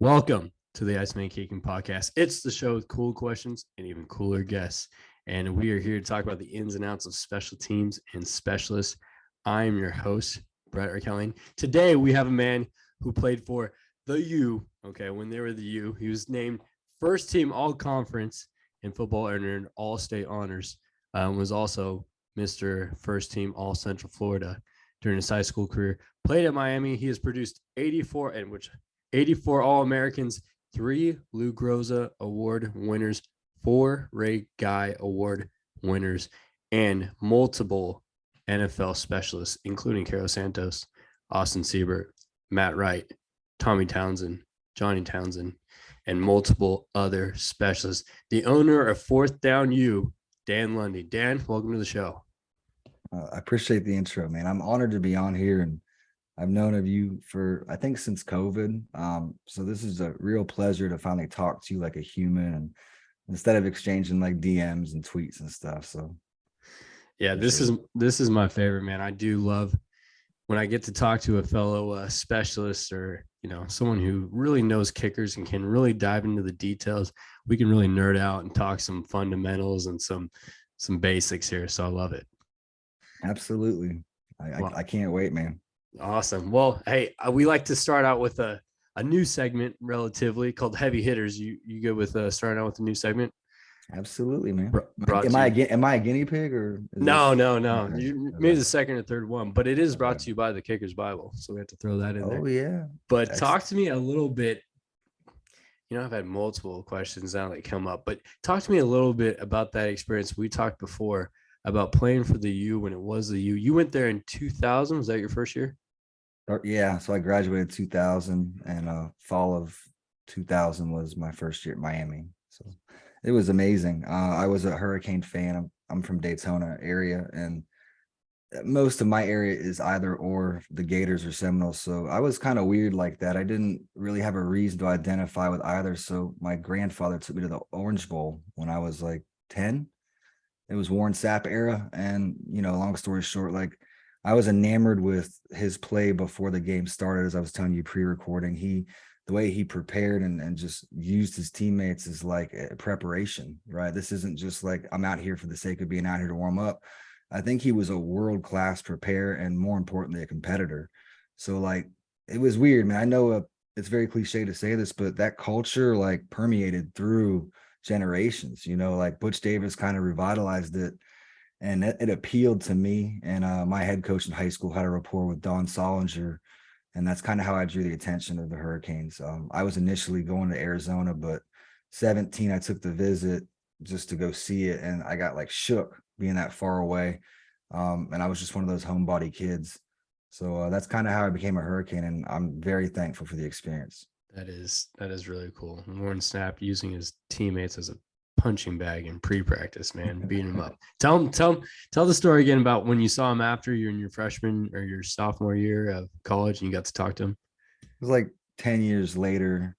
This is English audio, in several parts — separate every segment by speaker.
Speaker 1: Welcome to the Iceman Kicking Podcast. It's the show with cool questions and even cooler guests. And we are here to talk about the ins and outs of special teams and specialists. I am your host, Brett Arkellian. Today, we have a man who played for the U. Okay, when they were the U, he was named first team all-conference in football and earned all-state honors. Was also Mr. First Team All-Central Florida during his high school career. Played at Miami. He has produced 84 All-Americans, 3 Lou Groza Award winners, 4 Ray Guy Award winners, and multiple NFL specialists, including Cairo Santos, Austin Siebert, Matt Wright, Tommy Townsend, Johnny Townsend, and multiple other specialists. The owner of Fourth Down U, Dan Lundy. Dan, welcome to the show.
Speaker 2: I appreciate the intro, man. I'm honored to be on here, and I've known of you for, I think, since COVID. So this is a real pleasure to finally talk to you like a human, and instead of exchanging like DMs and tweets and stuff. So
Speaker 1: yeah, this is my favorite, man. I do love when I get to talk to a fellow specialist, or someone who really knows kickers and can really dive into the details. We can really nerd out and talk some fundamentals and some basics here. So I love it.
Speaker 2: Absolutely. I can't wait, man.
Speaker 1: Awesome. Well, hey, we like to start out with a new segment relatively called Heavy Hitters. You good with starting out with a new segment?
Speaker 2: Absolutely, man.
Speaker 1: Am I
Speaker 2: a guinea pig or?
Speaker 1: No. Okay. You made the second or third one, but it is brought to you by the Kicker's Bible. So we have to throw that in there.
Speaker 2: Oh, yeah.
Speaker 1: But talk to me a little bit. I've had multiple questions now that come up, but talk to me a little bit about that experience. We talked before about playing for the U when it was the U. You went there in 2000. Was that your first year?
Speaker 2: Yeah. So I graduated 2000, and fall of 2000 was my first year at Miami. So it was amazing. I was a Hurricane fan. I'm from Daytona area, and most of my area is either or the Gators or Seminoles. So I was kind of weird like that. I didn't really have a reason to identify with either. So my grandfather took me to the Orange Bowl when I was like 10. It was Warren Sapp era. And, long story short, like I was enamored with his play before the game started. As I was telling you pre-recording, the way he prepared and just used his teammates is like a preparation, right? This isn't just like I'm out here for the sake of being out here to warm up. I think he was a world-class preparer and, more importantly, a competitor. So like it was weird, man. I know it's very cliche to say this, but that culture like permeated through generations. Like Butch Davis kind of revitalized it, and it appealed to me. And my head coach in high school had a rapport with Don Solinger, and that's kind of how I drew the attention of the Hurricanes. I was initially going to Arizona, but 17, I took the visit just to go see it, and I got like shook being that far away. And I was just one of those homebody kids. So that's kind of how I became a Hurricane, and I'm very thankful for the experience.
Speaker 1: That is really cool. Warren Sapp using his teammates as a punching bag in pre-practice, man, beating him up. Tell the story again about when you saw him after you're in your freshman or your sophomore year of college and you got to talk to him.
Speaker 2: It was like 10 years later.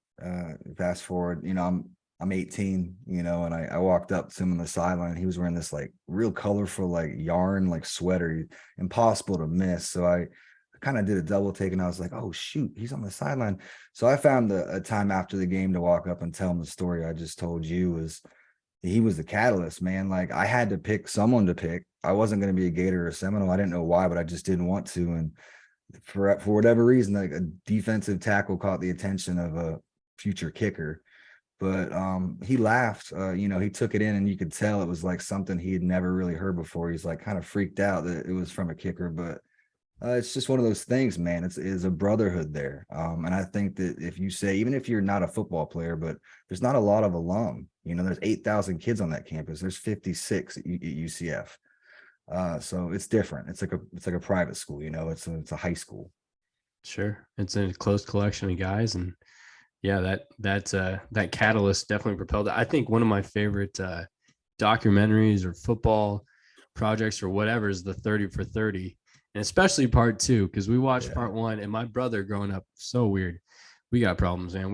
Speaker 2: Fast forward, I'm 18, and I walked up to him on the sideline. He was wearing this like real colorful, like yarn, like sweater, impossible to miss. So I kind of did a double take, and I was like, oh shoot, he's on the sideline. So I found a time after the game to walk up and tell him the story I just told you. He was the catalyst, man. Like I had to pick someone to pick. I wasn't going to be a Gator or a Seminole. I didn't know why, but I just didn't want to. And for whatever reason, like a defensive tackle caught the attention of a future kicker. But he laughed, he took it in, and you could tell it was like something he had never really heard before. He's like kind of freaked out that it was from a kicker, but it's just one of those things, man. It's a brotherhood there. And I think that if you say, even if you're not a football player, but there's not a lot of alum, there's 8,000 kids on that campus. There's 56 at UCF. So it's different. It's like a private school, it's a high school.
Speaker 1: Sure. It's a close collection of guys, and yeah, that catalyst definitely propelled it. I think one of my favorite documentaries or football projects or whatever is the 30 for 30, and especially part 2, because we watched part 1, and my brother growing up, so weird. We got problems, man.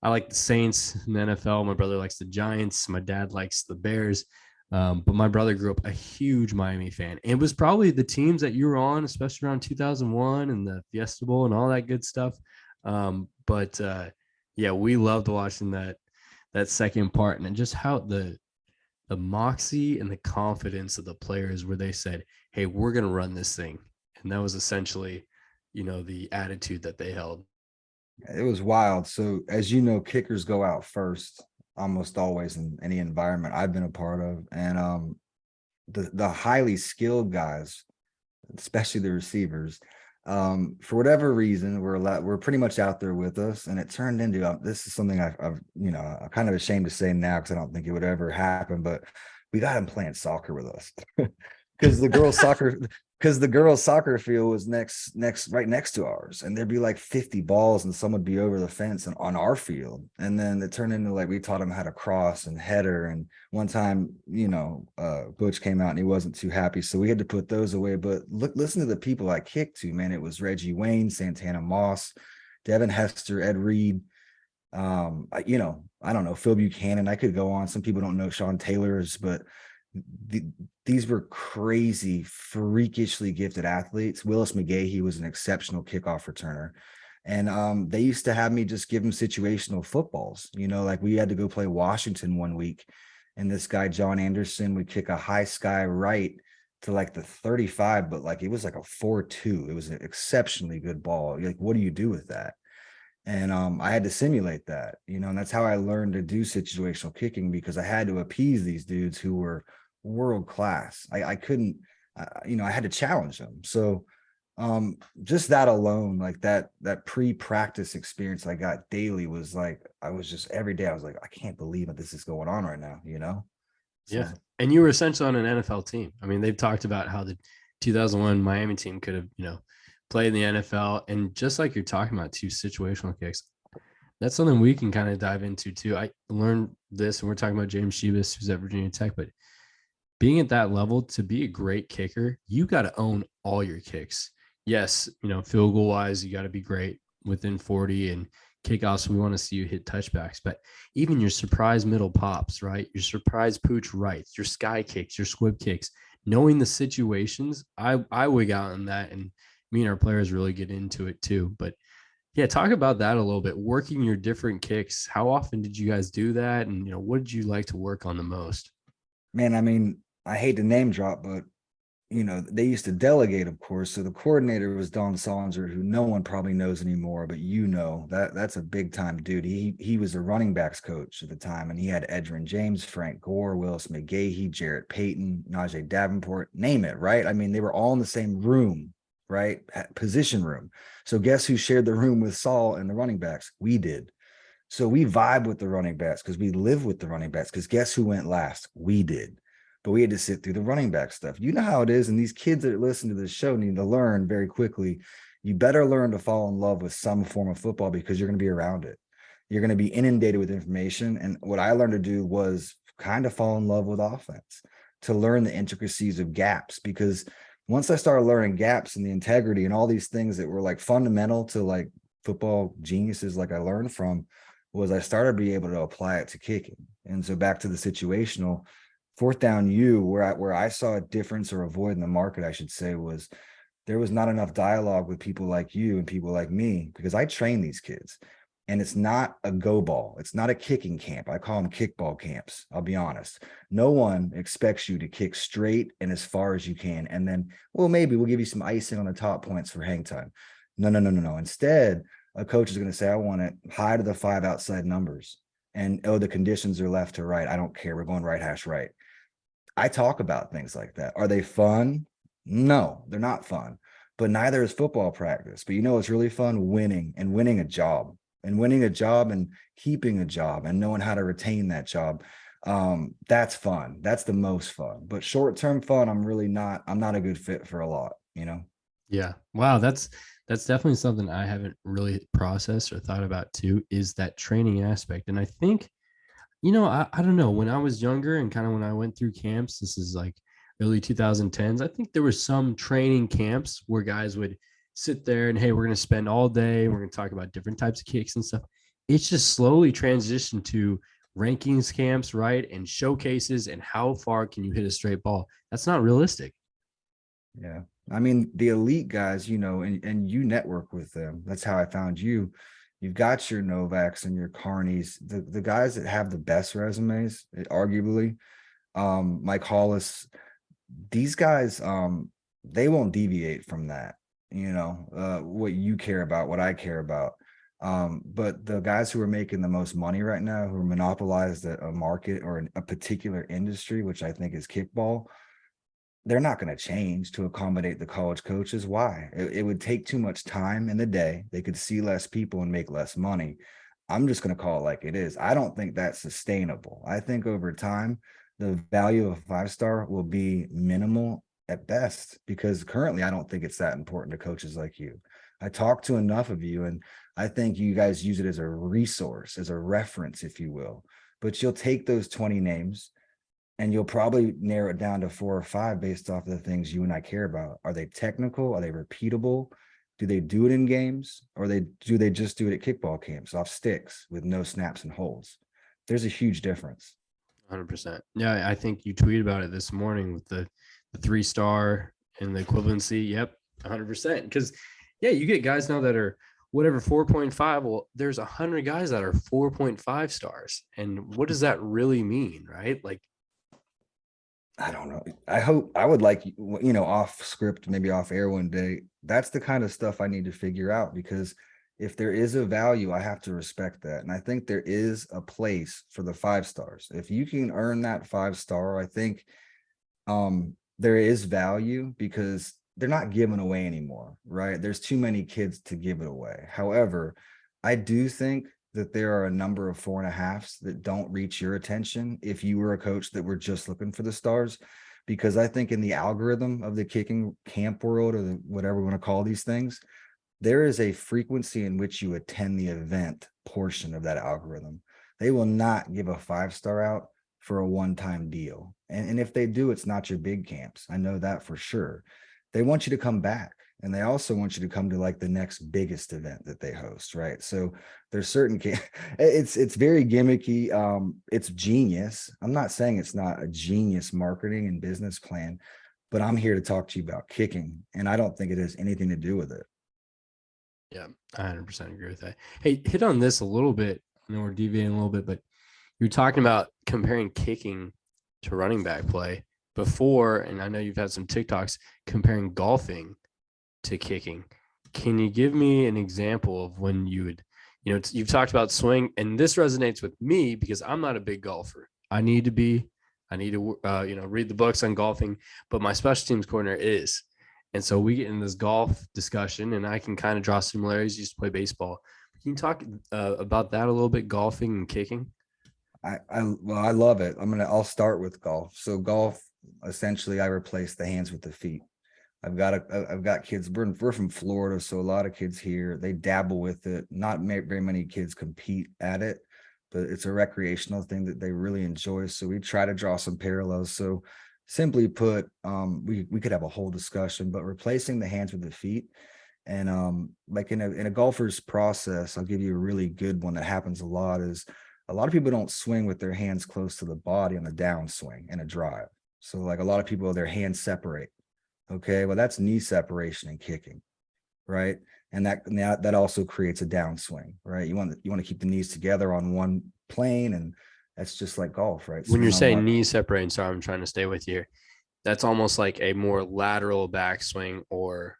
Speaker 1: I like the Saints in the NFL. My brother likes the Giants. My dad likes the Bears. But my brother grew up a huge Miami fan. It was probably the teams that you were on, especially around 2001 and the Fiesta Bowl and all that good stuff. But Yeah, we loved watching that second part, and just how the moxie and the confidence of the players where they said, hey, we're going to run this thing. And that was essentially, the attitude that they held.
Speaker 2: It was wild. So as you know, kickers go out first almost always in any environment I've been a part of. And the highly skilled guys, especially the receivers, for whatever reason, we're pretty much out there with us. And it turned into this is something I'm kind of ashamed to say now because I don't think it would ever happen, but we got him playing soccer with us. because the girls soccer field was right next to ours, and there'd be like 50 balls and some would be over the fence and on our field. And then it turned into like we taught them how to cross and header. And one time, Butch came out and he wasn't too happy, so we had to put those away. But listen to the people I kicked to, man. It was Reggie Wayne, Santana Moss, Devin Hester, Ed Reed, I don't know, Phil Buchanan. I could go on. Some people don't know Sean Taylor's, but these were crazy, freakishly gifted athletes. Willis McGahee, he was an exceptional kickoff returner. And they used to have me just give them situational footballs. Like we had to go play Washington one week, and this guy, John Anderson, would kick a high sky right to like the 35, but like it was like a 4-2. It was an exceptionally good ball. Like, what do you do with that? And I had to simulate that, and that's how I learned to do situational kicking, because I had to appease these dudes who were world class. I couldn't, I had to challenge them. So just that alone, like that pre-practice experience I got daily was like, I was just every day, I was like, I can't believe that this is going on right now. So,
Speaker 1: Yeah. And you were essentially on an NFL team. I mean, they've talked about how the 2001 Miami team could have, played in the NFL. And just like you're talking about, two situational kicks, that's something we can kind of dive into too. I learned this, and we're talking about James Shebus, who's at Virginia Tech, but being at that level, to be a great kicker, you got to own all your kicks. Yes, field goal wise, you got to be great within 40, and kickoffs, we want to see you hit touchbacks, but even your surprise middle pops, right? Your surprise pooch rights, your sky kicks, your squib kicks, knowing the situations, I wig out in that, and me and our players really get into it too. But yeah, talk about that a little bit, working your different kicks. How often did you guys do that? And, what did you like to work on the most?
Speaker 2: man, I mean, I hate to name drop, but they used to delegate, of course. So the coordinator was Don Sonser, who no one probably knows anymore, but that's a big time dude. He was a running backs coach at the time, and he had Edgerrin James, Frank Gore, Willis McGahee, Jarrett Payton, Najee Davenport, name it, right? I mean, they were all in the same room, right? Position room. So guess who shared the room with Saul and the running backs? We did. So we vibe with the running backs because we live with the running backs, because guess who went last? We did. But we had to sit through the running back stuff. You know how it is. And these kids that listen to this show need to learn very quickly. You better learn to fall in love with some form of football, because you're going to be around it. You're going to be inundated with information. And what I learned to do was kind of fall in love with offense, to learn the intricacies of gaps, because once I started learning gaps and the integrity and all these things that were like fundamental to like football geniuses, like I learned from, was I started to be able to apply it to kicking. And so back to the situational, fourth down where I saw a difference, or a void in the market, I should say, was there was not enough dialogue with people like you and people like me, because I train these kids, and it's not a go ball. It's not a kicking camp. I call them kickball camps. I'll be honest. No one expects you to kick straight and as far as you can. And then, well, maybe we'll give you some icing on the top points for hang time. No. Instead, a coach is going to say, I want it high to the 5 outside numbers. And, oh, the conditions are left to right. I don't care. We're going right hash right. I talk about things like that. Are they fun? No, they're not fun. But neither is football practice. But it's really fun? Winning, and winning a job, and keeping a job, and knowing how to retain that job. That's fun. That's the most fun. But short-term fun, I'm not a good fit for a lot.
Speaker 1: Yeah. Wow. That's definitely something I haven't really processed or thought about too, is that training aspect. And I think, I don't know, when I was younger and kind of when I went through camps, this is like early 2010s, I think there was some training camps where guys would sit there and, hey, we're going to spend all day. We're going to talk about different types of kicks and stuff. It's just slowly transitioned to rankings camps, right? And showcases, and how far can you hit a straight ball? That's not realistic.
Speaker 2: Yeah. I mean, the elite guys, and you network with them. That's how I found you. You've got your Novaks and your Carneys, the guys that have the best resumes, arguably. Mike Hollis, these guys, they won't deviate from that, what you care about, what I care about. But the guys who are making the most money right now, who are monopolized a market or a particular industry, which I think is kickball, they're not going to change to accommodate the college coaches. Why? It would take too much time in the day. They could see less people and make less money. I'm just going to call it like it is. I don't think that's sustainable. I think over time, the value of a 5-star will be minimal at best, because currently I don't think it's that important to coaches like you. I talk to enough of you, and I think you guys use it as a resource, as a reference, if you will. But you'll take those 20 names and you'll probably narrow it down to 4 or 5 based off of the things you and I care about. Are they technical? Are they repeatable? Do they do it in games, or do they just do it at kickball camps off sticks with no snaps and holds? There's a huge difference.
Speaker 1: 100%. Yeah, I think you tweeted about it this morning with the 3-star and the equivalency. Yep, 100%. Because, yeah, you get guys now that are whatever 4.5. Well, there's 100 guys that are 4.5 stars. And what does that really mean, right? Like,
Speaker 2: I don't know. I would like, off script, maybe off air one day. That's the kind of stuff I need to figure out, because if there is a value, I have to respect that. And I think there is a place for the 5 stars. If you can earn that 5-star, I think there is value, because they're not given away anymore, right? There's too many kids to give it away. However, I do think that there are a number of 4.5s that don't reach your attention if you were a coach that were just looking for the stars, because I think in the algorithm of the kicking camp world, or whatever we want to call these things, there is a frequency in which you attend the event portion of that algorithm. They will not give a 5-star out for a one-time deal. And if they do, it's not your big camps. I know that for sure. They want you to come back. And they also want you to come to like the next biggest event that they host, right? So there's certain, it's very gimmicky. It's genius. I'm not saying it's not a genius marketing and business plan, but I'm here to talk to you about kicking. And I don't think it has anything to do with it.
Speaker 1: yeah, I 100% agree with that. Hey, hit on this a little bit. I know we're deviating a little bit, but you're talking about comparing kicking to running back play before, and I know you've had some TikToks comparing golfing to kicking. Can you give me an example of when you would, you've talked about swing, and this resonates with me because I'm not a big golfer. I need to read the books on golfing, but my special teams coordinator is. And so we get in this golf discussion, and I can kind of draw similarities. I used to play baseball. Can you talk about that a little bit, golfing and kicking?
Speaker 2: I love it. I'll start with golf. So golf, essentially, I replace the hands with the feet. I've got kids. We're from Florida, so a lot of kids here, they dabble with it. Not very many kids compete at it, but it's a recreational thing that they really enjoy. So we try to draw some parallels. So simply put, we could have a whole discussion, but replacing the hands with the feet, and like in a golfer's process, I'll give you a really good one that happens a lot. Is a lot of people don't swing with their hands close to the body on a downswing and a drive. So like a lot of people, their hands separate. Okay, well, that's knee separation and kicking, right? And that also creates a downswing, right? You want to keep the knees together on one plane, and that's just like golf, right?
Speaker 1: When you're saying knee separating, sorry, I'm trying to stay with you. That's almost like a more lateral backswing, or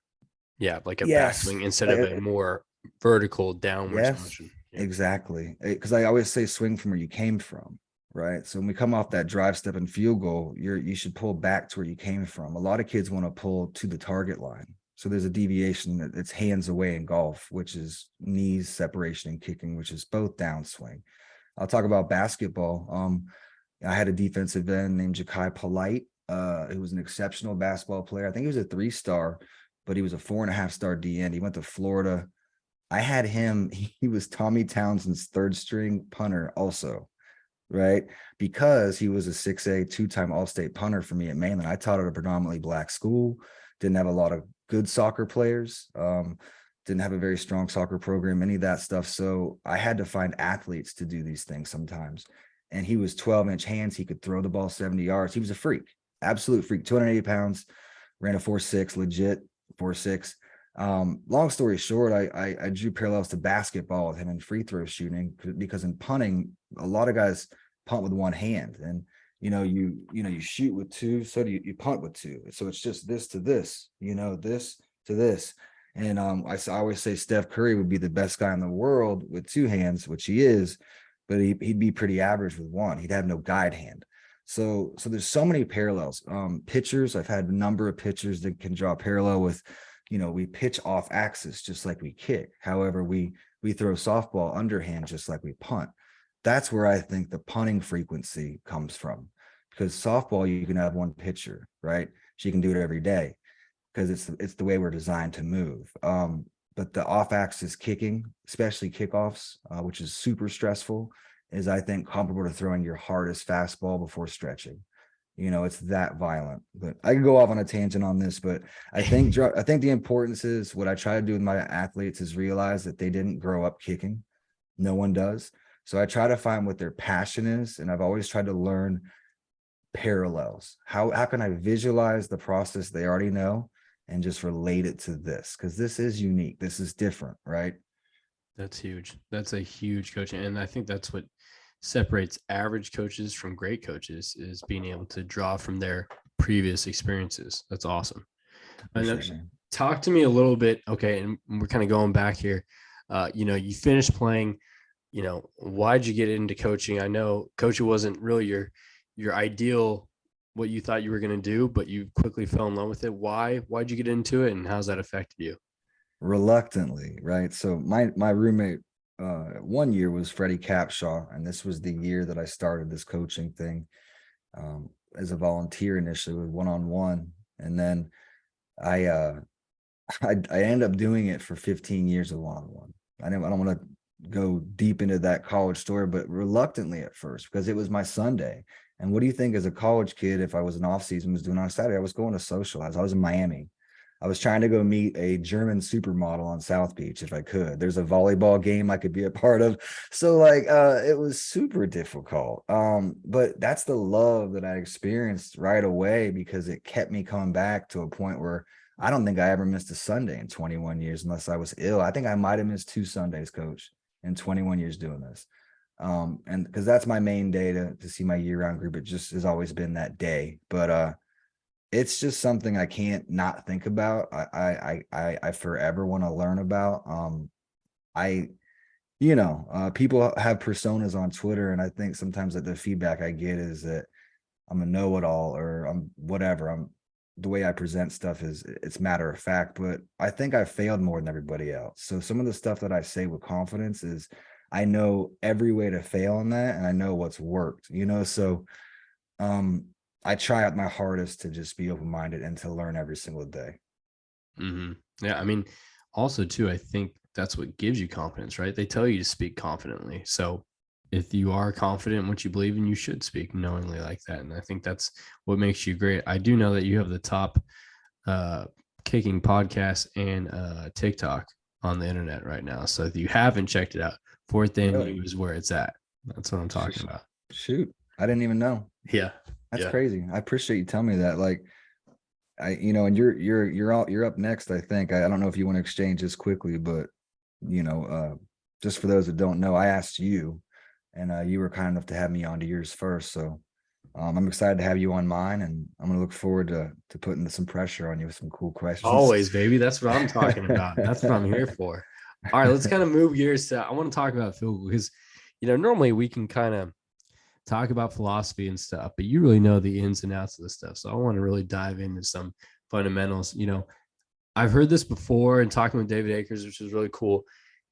Speaker 1: like a backswing instead of a more vertical downwards motion.
Speaker 2: Yeah. Exactly, because I always say swing from where you came from. Right. So when we come off that drive, step, and field goal, you should pull back to where you came from. A lot of kids want to pull to the target line. So there's a deviation that it's hands away in golf, which is knees separation and kicking, which is both downswing. I'll talk about basketball. I had a defensive end named Ja'Kai Polite. Who was an exceptional basketball player. I think he was a 3-star, but he was a 4.5-star D end. He went to Florida. I had him. He was Tommy Townsend's 3rd-string punter also. Right, because he was a 6A 2-time All-State punter for me at Mainland. I taught at a predominantly Black school, didn't have a lot of good soccer players, didn't have a very strong soccer program, any of that stuff. So I had to find athletes to do these things sometimes. And he was 12-inch hands. He could throw the ball 70 yards. He was a freak, absolute freak, 280 pounds, ran a 4.6, legit 4.6. Long story short, I drew parallels to basketball with him in free throw shooting, because in punting, a lot of guys punt with one hand, and you shoot with two, so do you punt with two. So it's just this to this, this to this. And I always say Steph Curry would be the best guy in the world with two hands, which he is, but he'd be pretty average with one. He'd have no guide hand. So there's so many parallels. Pitchers, I've had a number of pitchers that can draw a parallel with, we pitch off axis just like we kick. However, we throw softball underhand just like we punt. That's where I think the punting frequency comes from, because softball, you can have one pitcher, right? She can do it every day because it's the way we're designed to move. But the off-axis kicking, especially kickoffs, which is super stressful, is, I think, comparable to throwing your hardest fastball before stretching. It's that violent. But I can go off on a tangent on this, but I think the importance is, what I try to do with my athletes is realize that they didn't grow up kicking. No one does. So I try to find what their passion is, and I've always tried to learn parallels. How can I visualize the process they already know and just relate it to this? Because this is unique. This is different, right?
Speaker 1: That's huge. That's a huge coaching. And I think that's what separates average coaches from great coaches, is being able to draw from their previous experiences. That's awesome. And talk to me a little bit. Okay. And we're kind of going back here. You finished playing, why'd you get into coaching? I know coaching wasn't really your ideal, what you thought you were going to do, but you quickly fell in love with it. Why'd you get into it, and how's that affected you?
Speaker 2: Reluctantly, right? So my roommate 1 year was Freddie Capshaw, and this was the year that I started this coaching thing as a volunteer initially with one-on-one, and then I ended up doing it for 15 years of one-on-one. I don't want to go deep into that college story, but reluctantly at first, because it was my Sunday. And what do you think, as a college kid, if I was an off season, was doing on Saturday? I was going to socialize. I was in Miami. I was trying to go meet a German supermodel on South Beach if I could. There's a volleyball game I could be a part of. So it was super difficult. But that's the love that I experienced right away, because it kept me coming back to a point where I don't think I ever missed a Sunday in 21 years unless I was ill. I think I might have missed 2 Sundays, Coach, in 21 years doing this. And because that's my main day to see my year-round group. It just has always been that day. But it's just something I can't not think about. I forever want to learn about. People have personas on Twitter, and I think sometimes that the feedback I get is that I'm a know-it-all, or I'm whatever. The way I present stuff it's matter of fact, but I think I failed more than everybody else. So some of the stuff that I say with confidence is I know every way to fail on that, and I know what's worked, so I try out my hardest to just be open-minded and to learn every single day.
Speaker 1: Mm-hmm. Yeah. I mean, also too, I think that's what gives you confidence, right? They tell you to speak confidently. So if you are confident in what you believe in, you should speak knowingly like that. And I think that's what makes you great. I do know that you have the top kicking podcast and TikTok on the internet right now. So if you haven't checked it out, Fourth and You is where it's at. That's what I'm talking about.
Speaker 2: Shoot. I didn't even know.
Speaker 1: Yeah.
Speaker 2: That's crazy. I appreciate you telling me that. And you're up next, I think. I don't know if you want to exchange this quickly, but just for those that don't know, I asked you, and you were kind enough to have me onto yours first. So I'm excited to have you on mine, and I'm gonna look forward to putting some pressure on you with some cool questions.
Speaker 1: Always, baby. That's what I'm talking about. That's what I'm here for. All right, let's kind of move gears to, I want to talk about field goal, because normally we can kind of talk about philosophy and stuff, but you really know the ins and outs of this stuff. So I want to really dive into some fundamentals. I've heard this before, and talking with David Akers, which is really cool.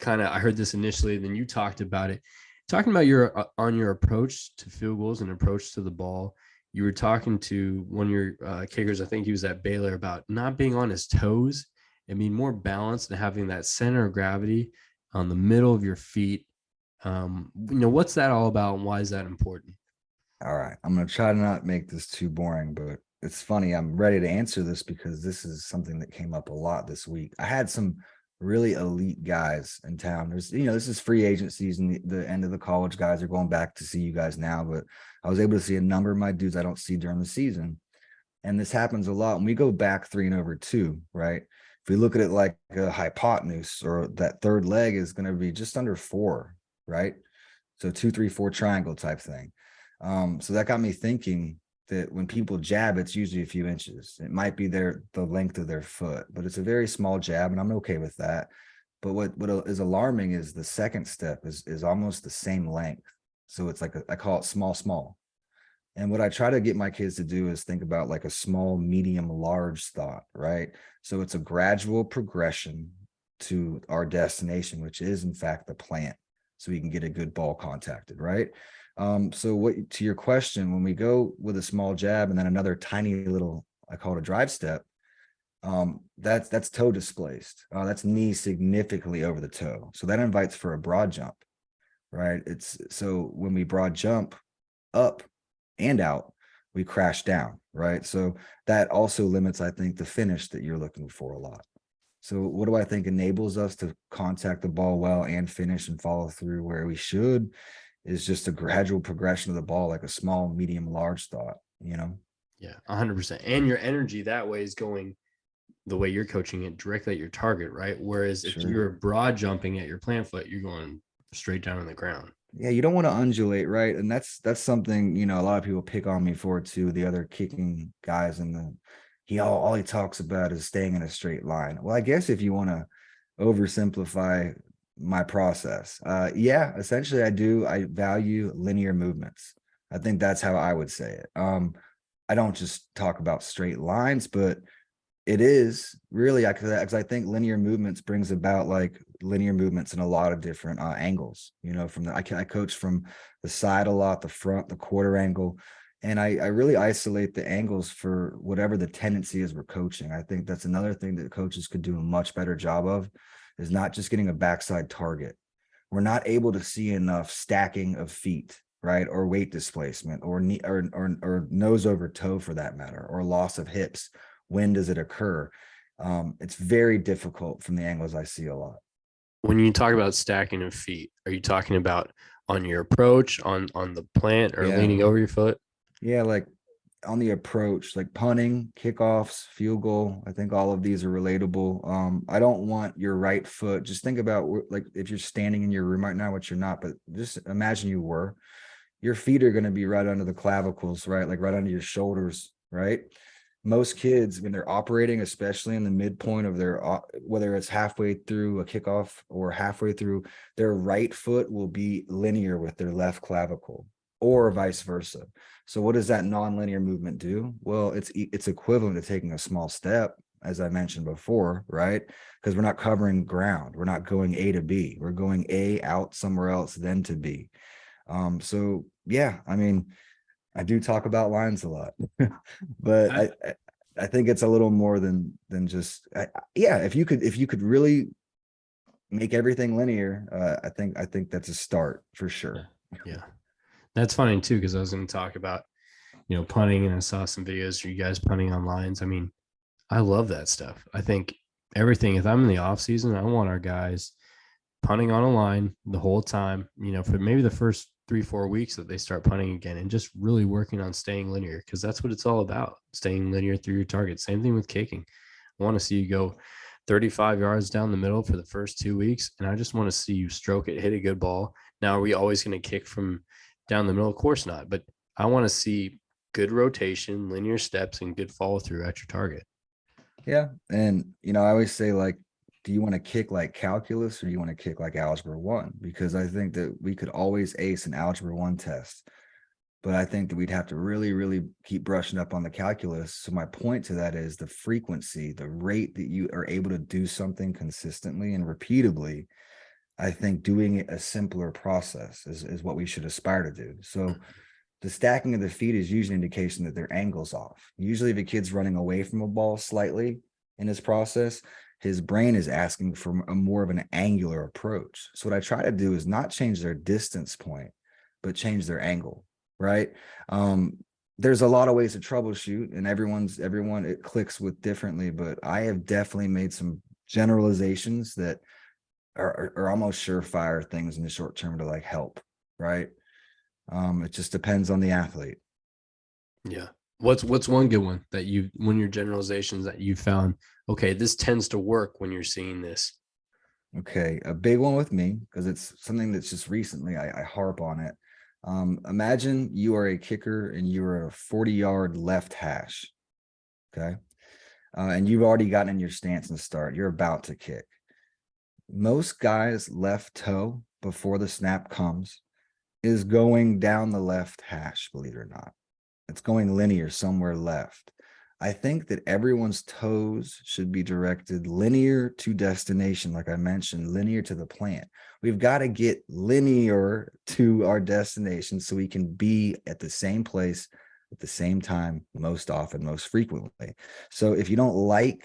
Speaker 1: I heard this initially, and then you talked about it. Talking about your approach to field goals and approach to the ball. You were talking to one of your kickers, I think he was at Baylor, about not being on his toes and being more balanced and having that center of gravity on the middle of your feet. What's that all about, and why is that important?
Speaker 2: All right. I'm going to try to not make this too boring, but it's funny. I'm ready to answer this because this is something that came up a lot this week. I had some really elite guys in town. There's, this is free agency season. The end of the college guys are going back to see you guys now, but I was able to see a number of my dudes I don't see during the season. And this happens a lot. When we go back 3 and over 2, right? If we look at it like a hypotenuse, or that third leg is going to be just under 4, right? So 2, 3, 4 triangle type thing. So that got me thinking that when people jab, it's usually a few inches. It might be the length of their foot, but it's a very small jab, and I'm okay with that. But what is alarming is the second step is almost the same length. So it's like I call it small, small. And what I try to get my kids to do is think about like a small, medium, large thought, right? So it's a gradual progression to our destination, which is in fact the plant, so we can get a good ball contacted, right? So what, to your question, when we go with a small jab and then another tiny little, I call it a drive step, that's toe displaced. That's knee significantly over the toe. So that invites for a broad jump, right? It's so when we broad jump up and out, we crash down, right? So that also limits, I think, the finish that you're looking for a lot. So what do I think enables us to contact the ball well and finish and follow through where we should is just a gradual progression of the ball, like a small, medium, large thought, you know?
Speaker 1: Yeah, 100%. And your energy that way is going the way you're coaching it directly at your target, right? Whereas if
Speaker 2: Sure.
Speaker 1: you're broad jumping at your plant foot, you're going straight down on the ground.
Speaker 2: Yeah, you don't want to undulate, right? And that's something, you know, a lot of people pick on me for too. The other kicking guys, and all he talks about is staying in a straight line. Well, I guess if you want to oversimplify my process, yeah, essentially I value linear movements. I think that's how I would say it. I don't just talk about straight lines, but it is really, because I think linear movements brings about like linear movements in a lot of different angles. You know, from I coach from the side a lot, the front, the quarter angle, and I really isolate the angles for whatever the tendency is we're coaching. I think that's another thing that coaches could do a much better job of, is not just getting a backside target. We're not able to see enough stacking of feet, right, or weight displacement, or knee, or nose over toe for that matter, or loss of hips. When does it occur? It's very difficult from the angles I see a lot.
Speaker 1: When you talk about stacking of feet, are you talking about on your approach, on the plant, or
Speaker 2: Yeah.
Speaker 1: leaning over your foot?
Speaker 2: Yeah, like on the approach, like punting, kickoffs, field goal. I think all of these are relatable. I don't want your right foot. Just think about, like, if you're standing in your room right now, which you're not, but just imagine you were. Your feet are going to be right under the clavicles, right? Like right under your shoulders, right? Most kids, when they're operating, especially in the midpoint of their, whether it's halfway through a kickoff or halfway through, their right foot will be linear with their left clavicle, or vice versa. So what does that nonlinear movement do? Well, it's equivalent to taking a small step, as I mentioned before, right? Because we're not covering ground. We're not going A to B. We're going A out somewhere else, then to B. So yeah, I mean, I do talk about lines a lot, but I think it's a little more than just, yeah. If you could really make everything linear, I think that's a start for sure.
Speaker 1: Yeah. That's funny too, because I was going to talk about, punting, and I saw some videos of you guys punting on lines. I mean, I love that stuff. I think everything, if I'm in the off season, I want our guys punting on a line the whole time, for maybe the first 3-4 weeks that they start punting again, and just really working on staying linear, because that's what it's all about, staying linear through your target. Same thing with kicking. I want to see you go 35 yards down the middle for the first 2 weeks, and I just want to see you stroke it, hit a good ball. Now, are we always going to kick from down the middle? Of course not, but I want to see good rotation, linear steps, and good follow through at your target.
Speaker 2: Yeah. And, I always say, like, do you want to kick like calculus, or do you want to kick like algebra 1? Because I think that we could always ace an algebra 1 test, but I think that we'd have to really, really keep brushing up on the calculus. So my point to that is the frequency, the rate that you are able to do something consistently and repeatably. I think doing it a simpler process is what we should aspire to do. So the stacking of the feet is usually an indication that their angle's off. Usually if a kid's running away from a ball slightly in this process, his brain is asking for a more of an angular approach. So what I try to do is not change their distance point, but change their angle, right? There's a lot of ways to troubleshoot, and everyone it clicks with differently, but I have definitely made some generalizations that are almost surefire things in the short term to like help, right? It just depends on the athlete.
Speaker 1: Yeah. What's one good one that one of your generalizations that you found, okay, this tends to work when you're seeing this?
Speaker 2: Okay, a big one with me, because it's something that's just recently I harp on it. Imagine you are a kicker and you're a 40-yard left hash. Okay. And you've already gotten in your stance and start. You're about to kick. Most guys' left toe before the snap comes is going down the left hash, believe it or not. It's going linear somewhere left. I think that everyone's toes should be directed linear to destination, like I mentioned, linear to the plant. We've got to get linear to our destination so we can be at the same place at the same time, most often, most frequently. So if you don't like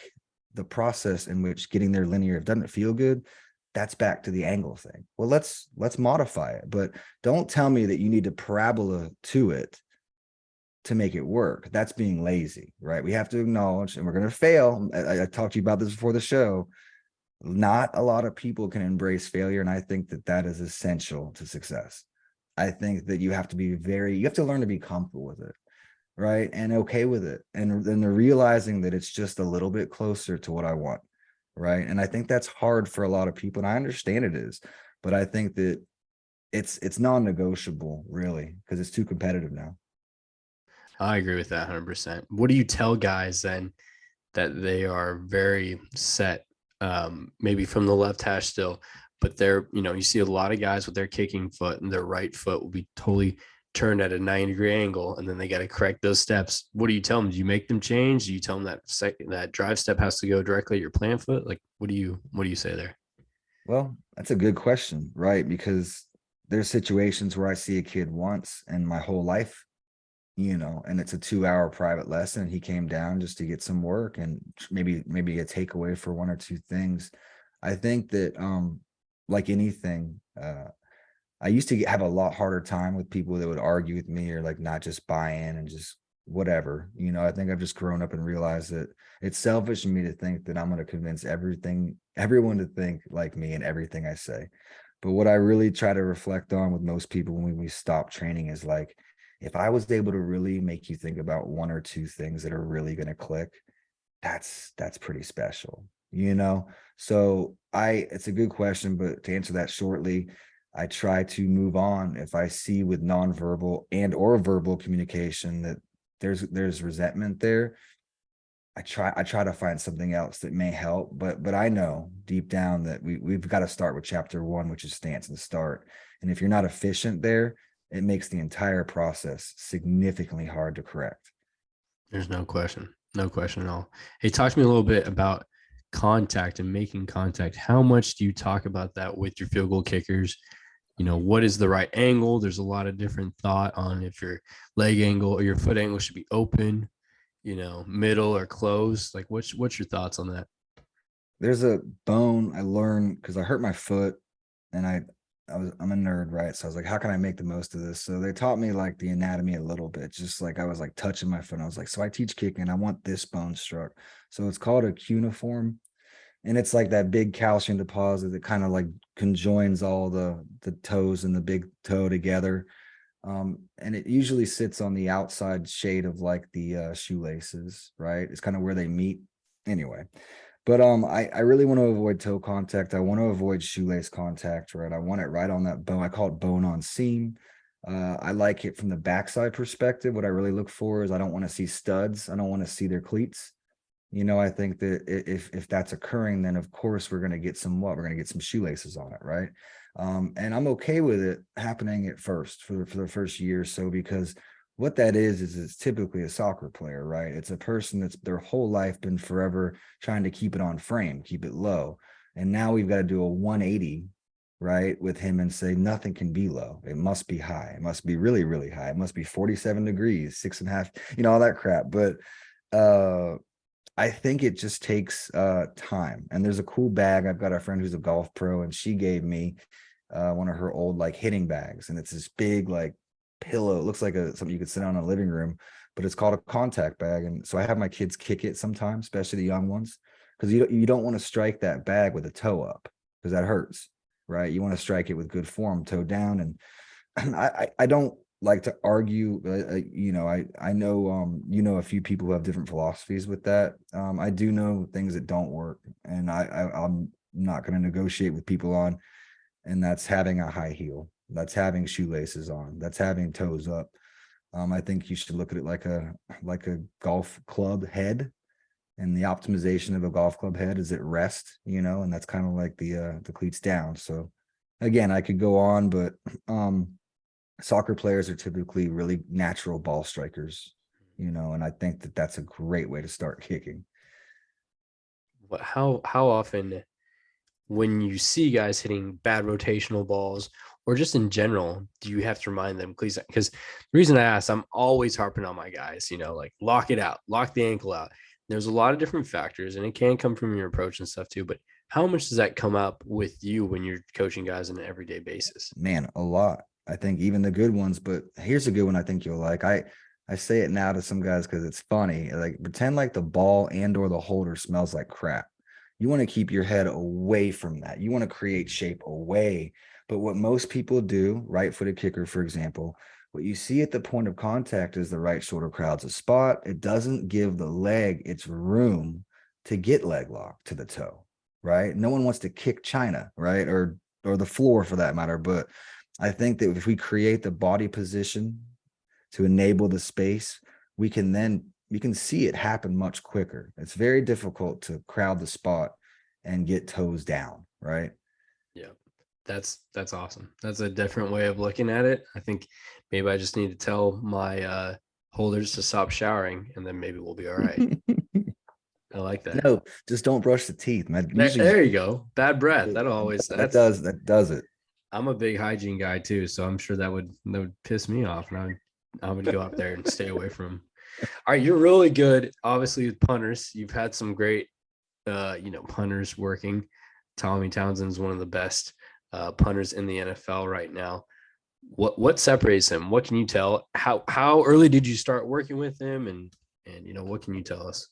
Speaker 2: the process in which getting there linear, if it doesn't feel good, that's back to the angle thing. Well, let's modify it, but don't tell me that you need to parabola to it to make it work. That's being lazy, right? We have to acknowledge, and we're going to fail. I talked to you about this before the show. Not a lot of people can embrace failure, and I think that that is essential to success. I think that you have to you have to learn to be comfortable with it, right? And okay with it. And then they're realizing that it's just a little bit closer to what I want, right? And I think that's hard for a lot of people, and I understand it is, but I think that it's non-negotiable, really, because it's too competitive now.
Speaker 1: I agree with that 100%. What do you tell guys then that they are very set, maybe from the left hash still, but they're, you see a lot of guys with their kicking foot and their right foot will be totally turned at a 90-degree angle, and then they got to correct those steps. What do you tell them? Do you make them change? Do you tell them that drive step has to go directly at your plant foot? Like, what do you say there?
Speaker 2: Well, that's a good question, right? Because there's situations where I see a kid once in my whole life, and it's a 2-hour private lesson. He came down just to get some work and maybe a takeaway for one or two things. I think that like anything, I used to have a lot harder time with people that would argue with me or like not just buy in and just whatever. I think I've just grown up and realized that it's selfish of me to think that I'm going to convince everyone to think like me and everything I say. But what I really try to reflect on with most people when we stop training is like, if I was able to really make you think about one or two things that are really going to click, that's pretty special, So it's a good question, but to answer that shortly, I try to move on if I see with nonverbal and or verbal communication that there's resentment there. I try to find something else that may help, but I know deep down that we've got to start with chapter 1, which is stance and start. And if you're not efficient there, it makes the entire process significantly hard to correct.
Speaker 1: There's no question. No question at all. Hey, talk to me a little bit about contact and making contact. How much do you talk about that with your field goal kickers? What is the right angle? There's a lot of different thought on if your leg angle or your foot angle should be open, middle or closed. Like, what's your thoughts on that?
Speaker 2: There's a bone I learned because I hurt my foot, and I'm a nerd, right? So I was like, how can I make the most of this? So they taught me like the anatomy a little bit, just like I was like touching my foot. I was like, so I teach kicking. I want this bone struck. So it's called a cuneiform, and it's like that big calcium deposit that kind of like conjoins all the toes and the big toe together. And it usually sits on the outside shade of like the shoelaces, right? It's kind of where they meet. Anyway, but I really want to avoid toe contact. I want to avoid shoelace contact, right? I want it right on that bone. I call it bone on seam. I like it from the backside perspective. What I really look for is I don't want to see studs. I don't want to see their cleats. I think that if that's occurring, then of course we're going to get we're going to get some shoelaces on it, right? And I'm okay with it happening at first for the first year or so, because what that is it's typically a soccer player, right? It's a person that's their whole life been forever trying to keep it on frame, keep it low. And now we've got to do a 180, right, with him and say nothing can be low. It must be high. It must be really, really high. It must be 47 degrees, 6.5, all that crap. But I think it just takes time. And there's a cool bag. I've got a friend who's a golf pro, and she gave me one of her old like hitting bags, and it's this big like pillow. It looks like something you could sit on in a living room, but it's called a contact bag. And so I have my kids kick it sometimes, especially the young ones, because you don't want to strike that bag with a toe up, because that hurts, right? You want to strike it with good form, toe down. And I don't like to argue. I know a few people who have different philosophies with that. I do know things that don't work, and I'm not going to negotiate with people on. And that's having a high heel. That's having shoelaces on. That's having toes up. I think you should look at it like a golf club head, and the optimization of a golf club head is at rest, and that's kind of like the cleats down. So again, I could go on, but soccer players are typically really natural ball strikers, and I think that that's a great way to start kicking.
Speaker 1: How often, when you see guys hitting bad rotational balls or just in general, do you have to remind them, please? Because the reason I ask, I'm always harping on my guys, like lock it out, lock the ankle out. There's a lot of different factors, and it can come from your approach and stuff too. But how much does that come up with you when you're coaching guys on an everyday basis?
Speaker 2: Man, a lot. I think even the good ones, but here's a good one I think you'll like. I say it now to some guys because it's funny. Like, pretend like the ball and or the holder smells like crap. You want to keep your head away from that. You want to create shape away. But what most people do, right-footed kicker, for example, what you see at the point of contact is the right shoulder crowds a spot. It doesn't give the leg its room to get leg lock to the toe, right? No one wants to kick China, right? Or the floor for that matter. But I think that if we create the body position to enable the space, we can see it happen much quicker. It's very difficult to crowd the spot and get toes down, right?
Speaker 1: Yeah, that's awesome. That's a different way of looking at it. I think maybe I just need to tell my holders to stop showering, and then maybe we'll be all right. I like that.
Speaker 2: No, just don't brush the teeth, man.
Speaker 1: There you go. Bad breath.
Speaker 2: That does it.
Speaker 1: I'm a big hygiene guy too, so I'm sure that would piss me off, and I would go out there and stay away from them. All right, you're really good, obviously, with punters. You've had some great, punters working. Tommy Townsend is one of the best punters in the NFL right now. What separates him? What can you tell? How early did you start working with him, and what can you tell us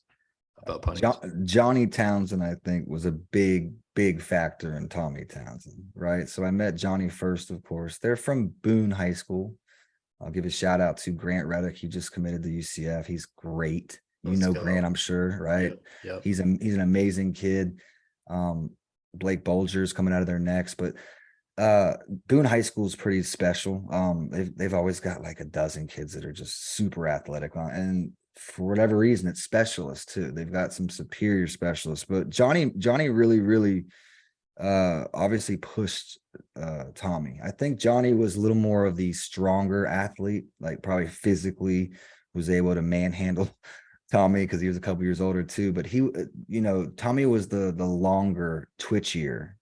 Speaker 1: about punting?
Speaker 2: Johnny Townsend, I think, was a big factor in Tommy Townsend, right? So I met Johnny first, of course. They're from Boone High School. I'll give a shout out to Grant Reddick. He just committed to UCF. He's great. Grant, I'm sure, right?
Speaker 1: Yep.
Speaker 2: He's an amazing kid. Blake Bolger's coming out of their necks, but Boone High School is pretty special. They've always got like a dozen kids that are just super athletic, and for whatever reason, it's specialists too. They've got some superior specialists, but Johnny really obviously pushed Tommy. I think Johnny was a little more of the stronger athlete, like probably physically was able to manhandle Tommy because he was a couple years older too. But he, Tommy was the longer, twitchier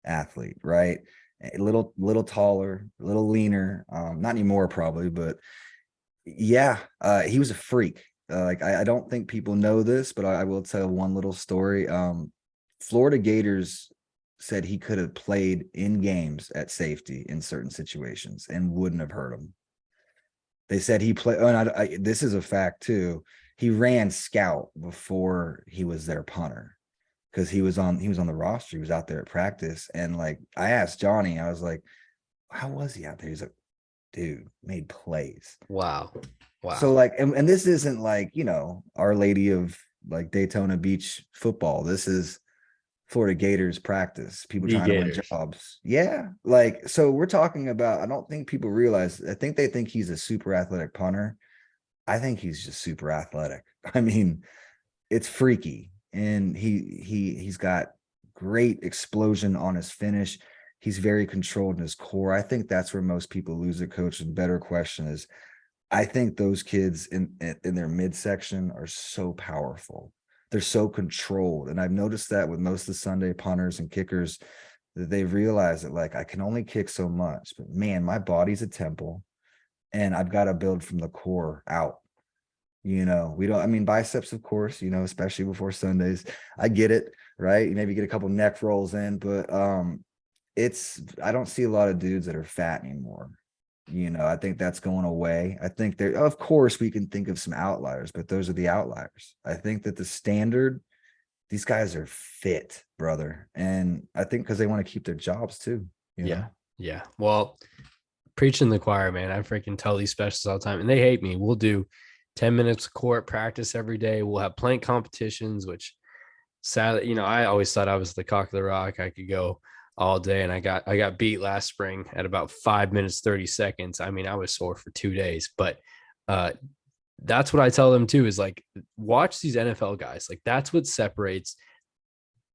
Speaker 2: athlete, right? A little taller, a little leaner. Not anymore probably, but yeah, he was a freak. Like I don't think people know this, but I will tell one little story. Florida Gators said he could have played in games at safety in certain situations and wouldn't have hurt him. They said he played, and this is a fact too. He ran scout before he was their punter because he was on the roster. He was out there at practice, and like I asked Johnny, I was like, "How was he out there?" He's like, "Dude, made plays."
Speaker 1: Wow.
Speaker 2: So like, and this isn't like Our Lady of like Daytona Beach football. This is Florida Gators practice, people trying to win jobs. Yeah. Like, so we're talking about, I don't think people realize, I think they think he's a super athletic punter. I think he's just super athletic. I mean, it's freaky. And he's got great explosion on his finish. He's very controlled in his core. I think that's where most people lose it, coach. And better question is, I think those kids in their midsection are so powerful. They're so controlled. And I've noticed that with most of the Sunday punters and kickers, that they realize that like I can only kick so much, but man, my body's a temple and I've got to build from the core out. Biceps, of course, especially before Sundays. I get it, right? You maybe get a couple neck rolls in, but I don't see a lot of dudes that are fat anymore. I think that's going away. I think of course we can think of some outliers, but those are the outliers. I think that the standard, these guys are fit, brother. And I think because they want to keep their jobs too.
Speaker 1: Yeah. Well, preaching the choir, man. I freaking tell these specialists all the time, and they hate me. We'll do 10 minutes of court practice every day. We'll have plank competitions, which sadly, I always thought I was the cock of the rock. I could go all day, and I got beat last spring at about 5 minutes 30 seconds. I mean, I was sore for 2 days, but that's what I tell them too, is like, watch these NFL guys. Like, that's what separates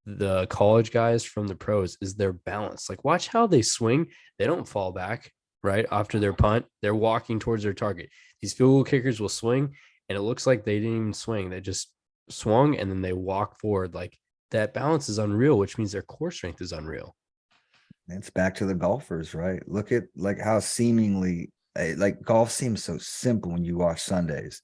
Speaker 1: the college guys from the pros, is their balance. Like, watch how they swing. They don't fall back right after their punt. They're walking towards their target. These field goal kickers will swing, and it looks like they didn't even swing. They just swung, and then they walk forward. Like, that balance is unreal, which means their core strength is unreal.
Speaker 2: It's back to the golfers, right? Look at like how seemingly like golf seems so simple when you watch Sundays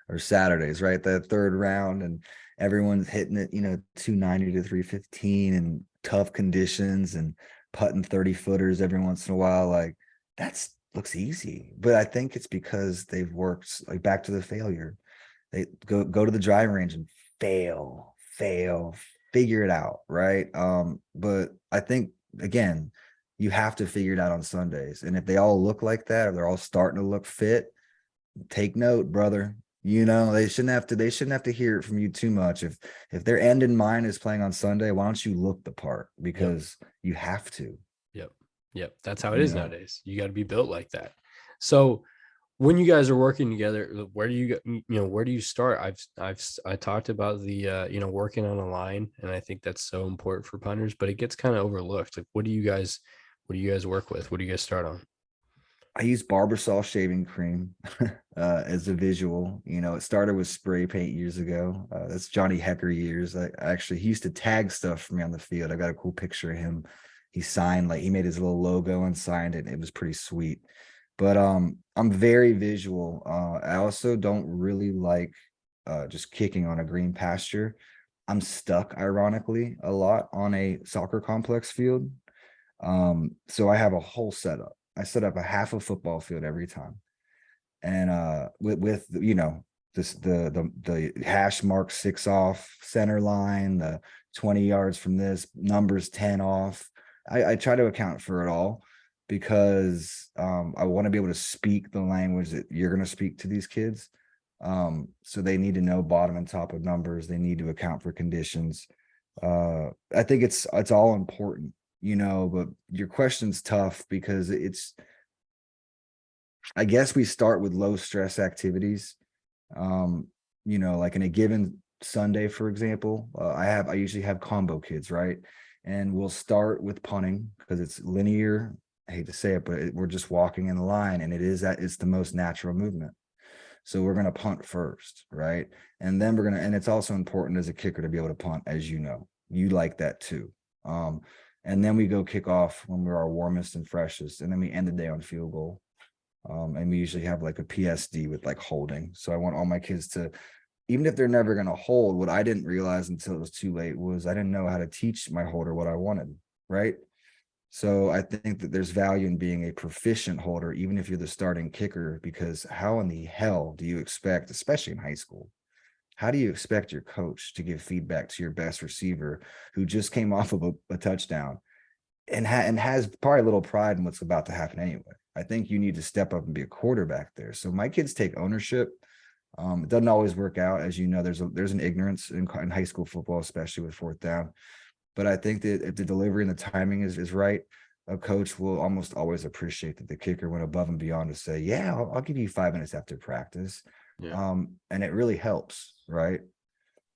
Speaker 2: or Saturdays, right? That third round and everyone's hitting it, 290 to 315 and tough conditions and putting 30 footers every once in a while. Like, that's looks easy, but I think it's because they've worked, like, back to the failure. They go to the driving range and fail, figure it out, right? But I think, again, you have to figure it out on Sundays. And if they all look like that, or they're all starting to look fit, take note, brother. They shouldn't have to hear it from you too much. If their end in mind is playing on Sunday, why don't you look the part? Because you have to.
Speaker 1: Yep. That's how it is nowadays. You got to be built like that. So when you guys are working together, where do you start? I talked about the working on a line, and I think that's so important for punters, but it gets kind of overlooked. Like, what do you guys work with? What do you guys start on?
Speaker 2: I use Barbasol shaving cream as a visual. It started with spray paint years ago. That's Johnny Hecker years. He used to tag stuff for me on the field. I got a cool picture of him. He signed, like, he made his little logo and signed it. It was pretty sweet. But I'm very visual. I also don't really like just kicking on a green pasture. I'm stuck, ironically, a lot on a soccer complex field. So I have a whole setup. I set up a half a football field every time. And with this the hash mark 6 off center line, the 20 yards from this, numbers 10 off. I try to account for it all, because I want to be able to speak the language that you're going to speak to these kids. So they need to know bottom and top of numbers. They need to account for conditions. I think it's all important, but your question's tough, because I guess we start with low stress activities. Like in a given Sunday, for example, I usually have combo kids, right? And we'll start with punting because it's linear. I hate to say it, but we're just walking in the line, and it's the most natural movement. So we're going to punt first, right? And then and it's also important as a kicker to be able to punt, as you like that too. And then we go kick off when we're our warmest and freshest. And then we end the day on field goal. And we usually have like a PSD with like holding. So I want all my kids to, even if they're never going to hold, what I didn't realize until it was too late was I didn't know how to teach my holder what I wanted, right? So I think that there's value in being a proficient holder, even if you're the starting kicker, because how in the hell do you expect, especially in high school, how do you expect your coach to give feedback to your best receiver who just came off of a touchdown and has probably a little pride in what's about to happen anyway? I think you need to step up and be a quarterback there. So my kids take ownership. It doesn't always work out. As you know, there's an ignorance in high school football, especially with fourth down. But I think that if the delivery and the timing is right, a coach will almost always appreciate that the kicker went above and beyond to say, yeah, I'll give you 5 minutes after practice.
Speaker 1: Yeah.
Speaker 2: And it really helps, right?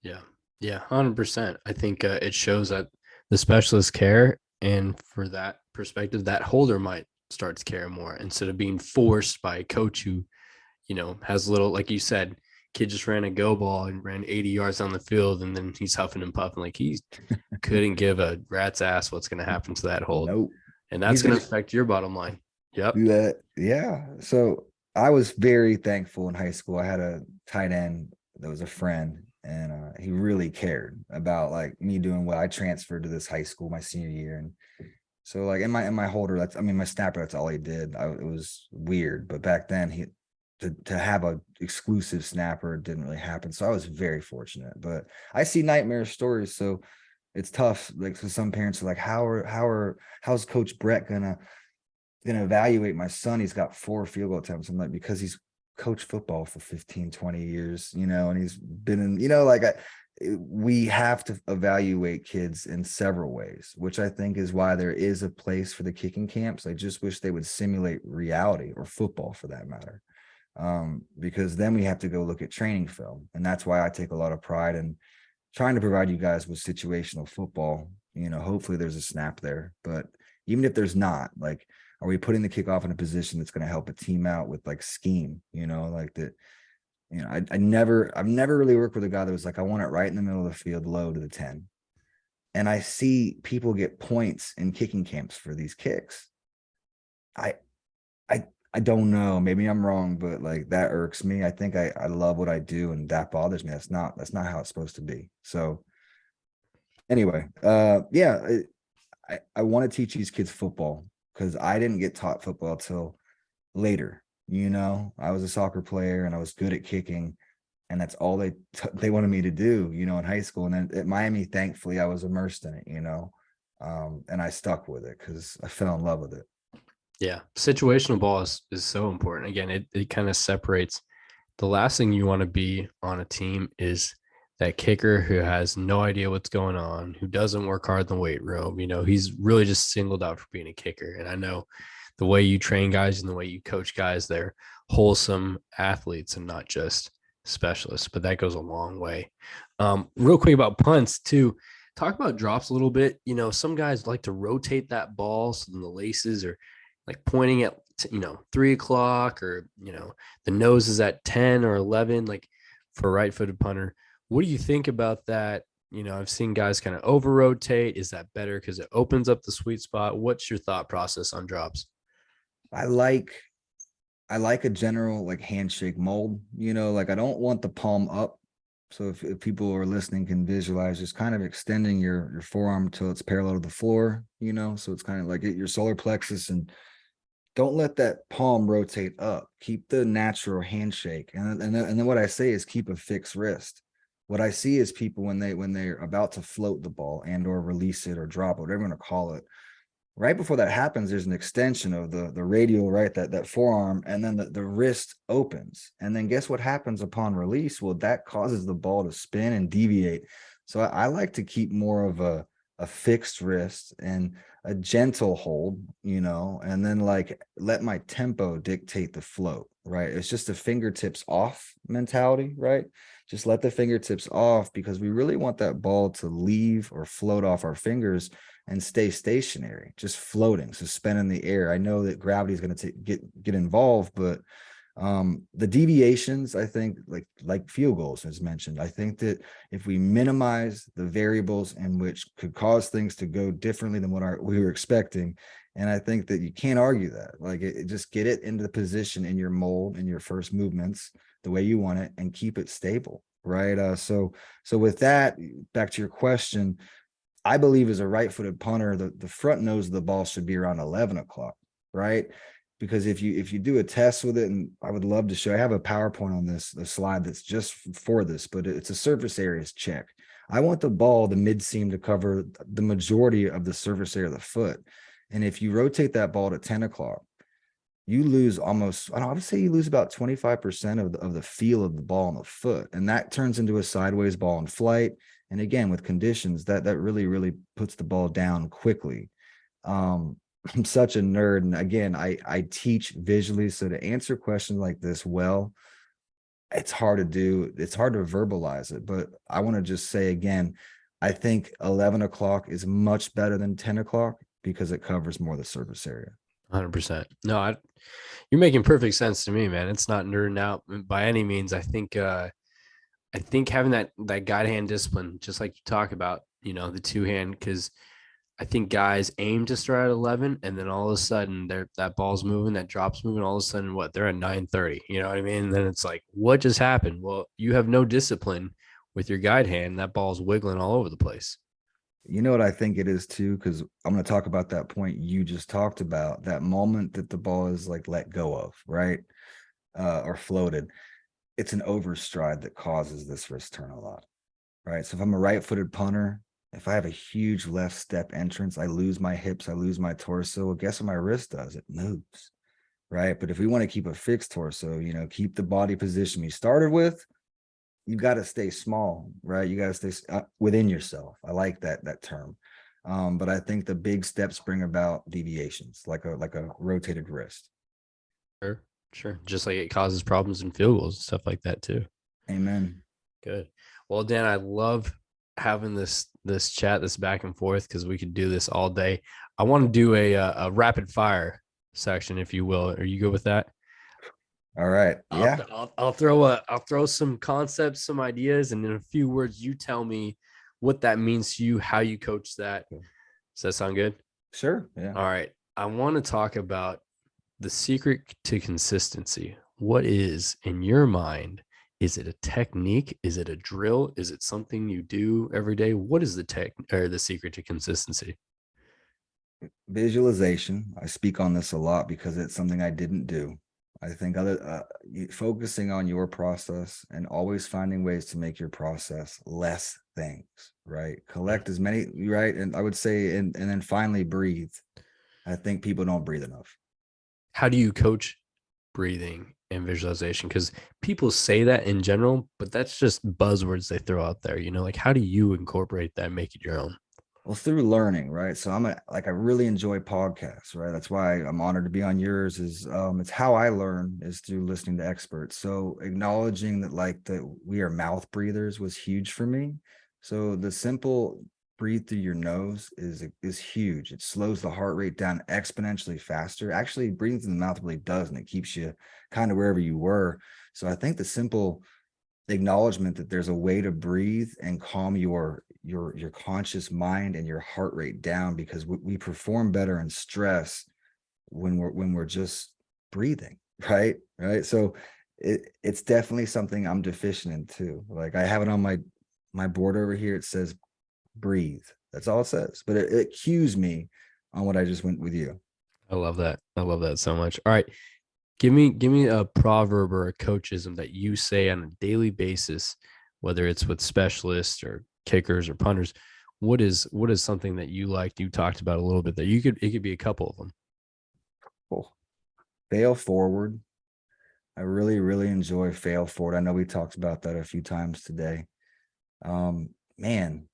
Speaker 1: Yeah. 100%. I think it shows that the specialists care. And for that perspective, that holder might start to care more instead of being forced by a coach who, has little, like you said, kid just ran a go ball and ran 80 yards down the field, and then he's huffing and puffing like he couldn't give a rat's ass what's going to happen to that hold.
Speaker 2: Nope.
Speaker 1: And that's going to affect your bottom line. Yep.
Speaker 2: Yeah. So I was very thankful in high school. I had a tight end that was a friend, and he really cared about like me doing well. I transferred to this high school my senior year, and so like in my holder, my snapper, that's all he did. It was weird, but back then to have a exclusive snapper didn't really happen. So I was very fortunate, but I see nightmare stories. So it's tough. Like, so some parents are like, how's Coach Brett gonna going to evaluate my son. He's got 4 field goal attempts. I'm like, because he's coached football for 15, 20 years, and he's been in, we have to evaluate kids in several ways, which I think is why there is a place for the kicking camps. I just wish they would simulate reality, or football for that matter. Because then we have to go look at training film. And that's why I take a lot of pride in trying to provide you guys with situational football. Hopefully there's a snap there, but even if there's not, like, are we putting the kickoff in a position that's going to help a team out with like scheme, like that? I've never really worked with a guy that was like, I want it right in the middle of the field, low to the 10. And I see people get points in kicking camps for these kicks. I don't know. Maybe I'm wrong, but like that irks me. I think I love what I do, and that bothers me. That's not how it's supposed to be. So anyway, yeah, I want to teach these kids football, because I didn't get taught football till later. I was a soccer player and I was good at kicking, and that's all they wanted me to do, in high school. And then at Miami, thankfully, I was immersed in it, and I stuck with it because I fell in love with it.
Speaker 1: Yeah. Situational ball is so important. Again, it kind of separates. The last thing you want to be on a team is that kicker who has no idea what's going on, who doesn't work hard in the weight room. He's really just singled out for being a kicker. And I know the way you train guys and the way you coach guys, they're wholesome athletes and not just specialists, but that goes a long way. Real quick about punts too. Talk about drops a little bit. Some guys like to rotate that ball so then the laces are like pointing at 3 o'clock, or the nose is at 10 or 11, like for a right-footed punter. What do you think about that? I've seen guys kind of over rotate. Is that better because it opens up the sweet spot? What's your thought process on drops?
Speaker 2: I like a general like handshake mold, like I don't want the palm up. So if people are listening can visualize just kind of extending your forearm till it's parallel to the floor, so it's kind of like your solar plexus, and don't let that palm rotate up. Keep the natural handshake. And then what I say is keep a fixed wrist. What I see is people when they're about to float the ball and or release it or drop it, whatever you want to call it, right before that happens, there's an extension of the radial, right? That forearm, and then the wrist opens. And then guess what happens upon release? Well, that causes the ball to spin and deviate. So I like to keep more of a fixed wrist and a gentle hold, and then like let my tempo dictate the float, right? It's just a fingertips off mentality, right? Just let the fingertips off, because we really want that ball to leave or float off our fingers and stay stationary, just floating, suspend in the air. I know that gravity is going to get involved, but the deviations, I think, like field goals, as mentioned, I think that if we minimize the variables in which could cause things to go differently than what we were expecting, and I think that you can't argue that, like just get it into the position in your mold in your first movements the way you want it and keep it stable, right? So with that, back to your question, I believe as a right-footed punter, the front nose of the ball should be around 11 o'clock, right? Because if you do a test with it, and I would love to show, I have a PowerPoint on this, a slide that's just for this, but it's a surface areas check. I want the ball, the mid seam, to cover the majority of the surface area of the foot. And if you rotate that ball to 10 o'clock, you lose almost, I would say you lose about 25% of the feel of the ball on the foot. And that turns into a sideways ball in flight. And again, with conditions, that really, really puts the ball down quickly. I'm such a nerd. And again, I teach visually. So to answer questions like this, well, it's hard to do. It's hard to verbalize it. But I want to just say again, I think 11 o'clock is much better than 10 o'clock because it covers more of the surface area.
Speaker 1: 100%. No, you're making perfect sense to me, man. It's not nerding out by any means. I think having that guide hand discipline, just like you talk about, the two hand, because I think guys aim to start at 11, and then all of a sudden that ball's moving, that drop's moving. All of a sudden, they're at 9:30. You know what I mean? And then it's like, what just happened? Well, you have no discipline with your guide hand. That ball's wiggling all over the place.
Speaker 2: You know what I think it is too, because I'm going to talk about that point you just talked about, that moment that the ball is like let go of, right? Or floated. It's an overstride that causes this wrist turn a lot, right? So if I'm a right-footed punter, If I have a huge left step entrance, I lose my hips, I lose my torso. Well, guess what my wrist does? It moves, right? But if we want to keep a fixed torso, keep the body position you started with, you got to stay small, right? You got to stay within yourself. I like that term. But I think the big steps bring about deviations, like a rotated wrist.
Speaker 1: Sure, sure. Just like it causes problems in field goals and stuff like that too.
Speaker 2: Amen.
Speaker 1: Good. Well, Dan, I love having this chat, this back and forth, because we could do this all day. I want to do a rapid fire section, if you will. Are you good with that?
Speaker 2: All right. Yeah.
Speaker 1: I'll throw some concepts, some ideas, and in a few words, you tell me what that means to you, how you coach that. Does that sound good?
Speaker 2: Sure. Yeah.
Speaker 1: All right. I want to talk about the secret to consistency. What is, in your mind, is it a technique? Is it a drill? Is it something you do every day? What is the secret to consistency?
Speaker 2: Visualization. I speak on this a lot because it's something I didn't do. I think focusing on your process and always finding ways to make your process less things, right? Collect as many, right? And I would say, and then finally breathe. I think people don't breathe enough.
Speaker 1: How do you coach breathing and visualization? Because people say that in general, but that's just buzzwords they throw out there. Like how do you incorporate that and make it your own?
Speaker 2: Well, through learning, right? So I really enjoy podcasts, right? That's why I'm honored to be on yours. It's how I learn is through listening to experts. So acknowledging that we are mouth breathers was huge for me. So the simple breathe through your nose is huge. It slows the heart rate down exponentially faster. Actually, breathing through the mouth really does, and it keeps you kind of wherever you were. So I think the simple acknowledgement that there's a way to breathe and calm your conscious mind and your heart rate down, because we perform better in stress when we're just breathing, right. So it's definitely something I'm deficient in too. Like I have it on my board over here. It says breathe. That's all it says, but it cues me on what I just went with you.
Speaker 1: I love that. I love that so much. All right. Give me a proverb or a coachism that you say on a daily basis, whether it's with specialists or kickers or punters. What is something that you liked? You talked about a little bit that it could be a couple of them.
Speaker 2: Cool. Fail forward. I really, really enjoy fail forward. I know we talked about that a few times today. Man,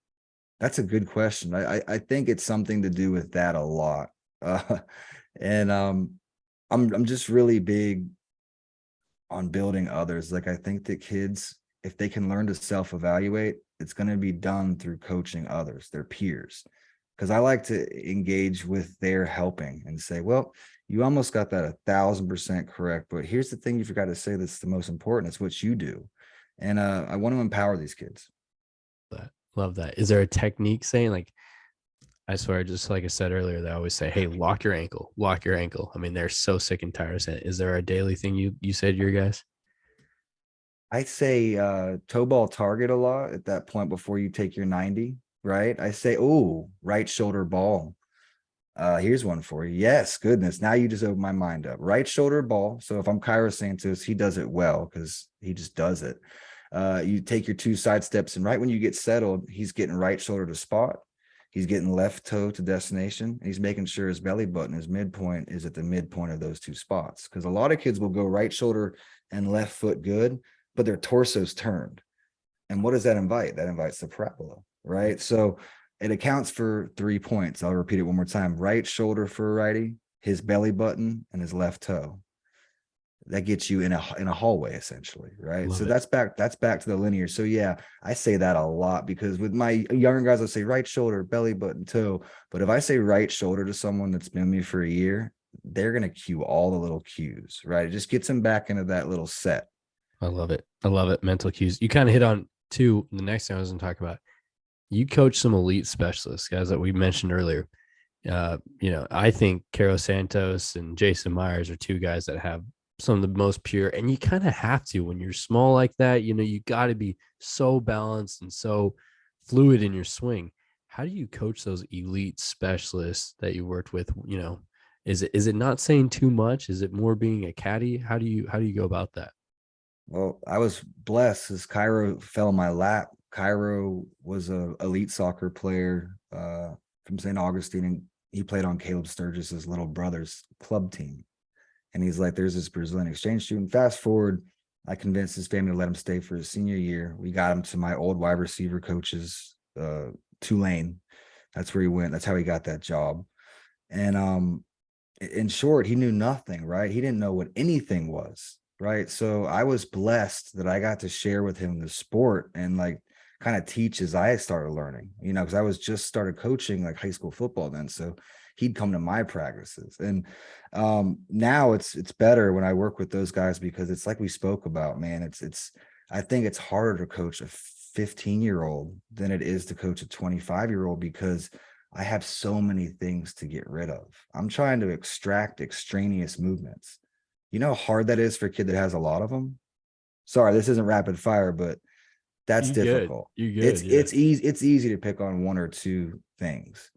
Speaker 2: that's a good question. I think it's something to do with that a lot. And I'm just really big on building others. Like I think that kids, if they can learn to self-evaluate, it's going to be done through coaching others, their peers. Because I like to engage with their helping and say, well, you almost got that 1,000% correct, but here's the thing you forgot to say that's the most important. It's what you do. And I want to empower these kids.
Speaker 1: Love that. Is there a technique saying, like, I swear, just like I said earlier, they always say, hey, lock your ankle, lock your ankle. I mean, they're so sick and tired of saying it. Is there a daily thing you say to your guys?
Speaker 2: I say toe ball target a lot at that point before you take your 90, right? I say, oh, right shoulder ball. Here's one for you. Yes, goodness. Now you just opened my mind up. Right shoulder ball. So if I'm Cairo Santos, he does it well because he just does it. You take your 2 side steps, and right when you get settled, he's getting right shoulder to spot. He's getting left toe to destination. And he's making sure his belly button, his midpoint, is at the midpoint of those 2 spots. Because a lot of kids will go right shoulder and left foot good, but their torso's turned. And what does that invite? That invites the parabola, right? So it accounts for 3 points. I'll repeat it one more time. Right shoulder for a righty, his belly button, and his left toe. That gets you in a hallway essentially, right?
Speaker 1: Love
Speaker 2: So
Speaker 1: it.
Speaker 2: that's back to the linear. So yeah, I say that a lot because with my younger guys, I say right shoulder, belly button, toe. But if I say right shoulder to someone that's been with me for a year, they're gonna cue all the little cues, right? It just gets them back into that little set.
Speaker 1: I love it. I love it. Mental cues. You kind of hit on two. The next thing I was going to talk about. You coach some elite specialists, guys that we mentioned earlier. I think Cairo Santos and Jason Myers are 2 guys that have some of the most pure, and you kind of have to when you're small like that. You got to be so balanced and so fluid in your swing. How do you coach those elite specialists that you worked with? Is it not saying too much? Is it more being a caddy? How do you go about that?
Speaker 2: Well, I was blessed as Cairo fell in my lap Cairo was a elite soccer player from St. Augustine, and he played on Caleb Sturgis's little brother's club team. And he's like, there's this Brazilian exchange student. Fast forward, I convinced his family to let him stay for his senior year. We got him to my old wide receiver coach's Tulane. That's where he went. That's how he got that job. And in short, he knew nothing, right? He didn't know what anything was, right? So I was blessed that I got to share with him the sport and like kind of teach as I started learning, because I was just started coaching like high school football then. So he'd come to my practices. And now it's better when I work with those guys, because it's like we spoke about, man, it's I think it's harder to coach a 15-year-old than it is to coach a 25-year-old, because I have so many things to get rid of. I'm trying to extract extraneous movements. You know how hard that is for a kid that has a lot of them? Sorry, this isn't rapid fire, but that's difficult.
Speaker 1: You good.
Speaker 2: It's easy to pick on one or two things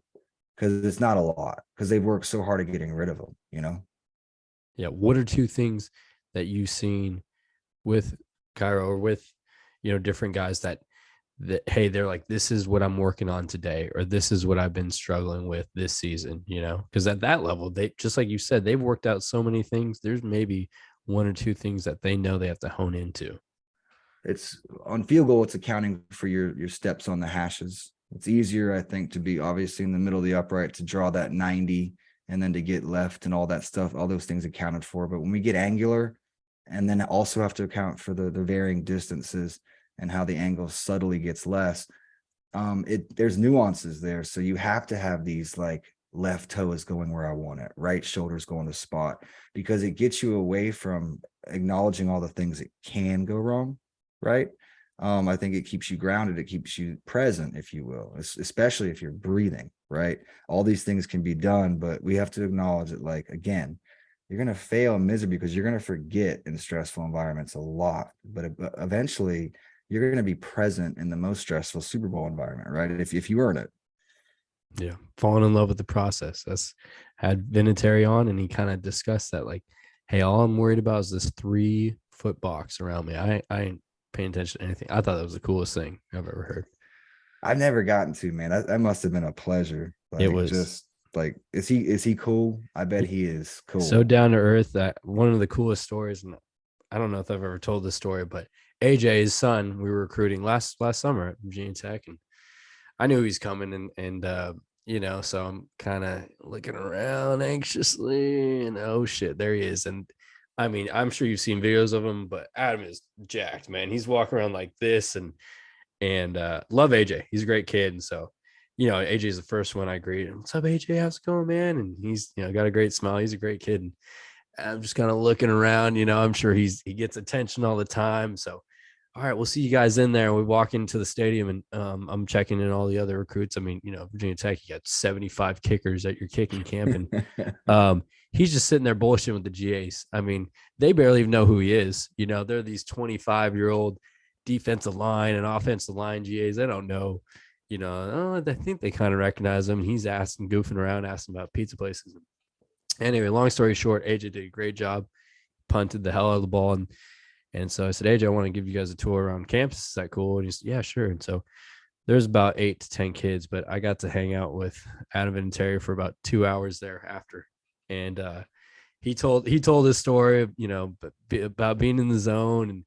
Speaker 2: because it's not a lot, because they've worked so hard at getting rid of them.
Speaker 1: Yeah. What are two things that you've seen with Cairo or with, different guys that, hey, they're like, this is what I'm working on today, or this is what I've been struggling with this season, because at that level, they, just like you said, they've worked out so many things. There's maybe one or two things that they know they have to hone into.
Speaker 2: It's on field goal, it's accounting for your steps on the hashes. It's easier, I think, to be obviously in the middle of the upright to draw that 90 and then to get left and all that stuff, all those things accounted for. But when we get angular and then also have to account for the varying distances and how the angle subtly gets less, there's nuances there. So you have to have these like left toe is going where I want it, right shoulder's going to spot, because it gets you away from acknowledging all the things that can go wrong, right? I think it keeps you grounded. It keeps you present, if you will, especially if you're breathing, right? All these things can be done, but we have to acknowledge that, like, again, you're going to fail miserably because you're going to forget in stressful environments a lot, but eventually you're going to be present in the most stressful Super Bowl environment, right? If you earn it.
Speaker 1: Yeah. Falling in love with the process. That's had Vinatieri on, and he kind of discussed that, like, hey, all I'm worried about is this 3-foot box around me. I ain't paying attention to anything. I thought that was the coolest thing I've ever heard.
Speaker 2: I've never gotten to, man. That must have been a pleasure. Like,
Speaker 1: It was
Speaker 2: just like, is he cool? I bet he is cool.
Speaker 1: so down to earth. That one of the coolest stories, and I don't know if I've ever told this story, but AJ's son, we were recruiting last summer at Virginia Tech, and I knew he's coming, and so I'm kind of looking around anxiously, and oh shit, there he is. And I mean, I'm sure you've seen videos of him, but Adam is jacked, man. He's walking around like this, and love AJ. He's a great kid, and so AJ's the first one I greet. What's up, AJ? How's it going, man? And he's got a great smile. He's a great kid. And I'm just kind of looking around. I'm sure he gets attention all the time. So, all right, we'll see you guys in there. We walk into the stadium, and I'm checking in all the other recruits. I mean, Virginia Tech, you got 75 kickers at your kicking camp, and he's just sitting there bullshitting with the GAs. I mean, they barely even know who he is. They're these 25-year-old defensive line and offensive line GAs. They don't know. I think they kind of recognize him. He's goofing around, asking about pizza places. Anyway, long story short, AJ did a great job, punted the hell out of the ball. And so I said, AJ, I want to give you guys a tour around campus. Is that cool? And he said, yeah, sure. And so there's about 8 to 10 kids, but I got to hang out with Adam and Terry for about 2 hours there after. And he told his story of, about being in the zone. And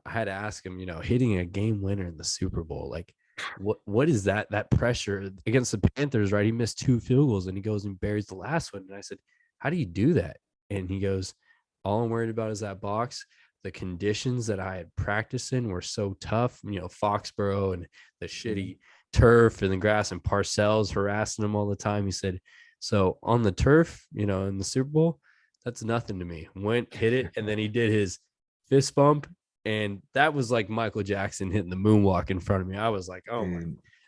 Speaker 1: I had to ask him, hitting a game winner in the Super Bowl, like, what is that pressure against the Panthers, right? He missed 2 field goals and he goes and buries the last one. And I said, how do you do that? And he goes, all I'm worried about is that box. The conditions that I had practiced in were so tough, Foxborough and the shitty turf and the grass, and Parcells harassing him all the time. He said, so on the turf, in the Super Bowl, that's nothing to me. Went, hit it, and then he did his fist bump. And that was like Michael Jackson hitting the moonwalk in front of me. I was like, oh,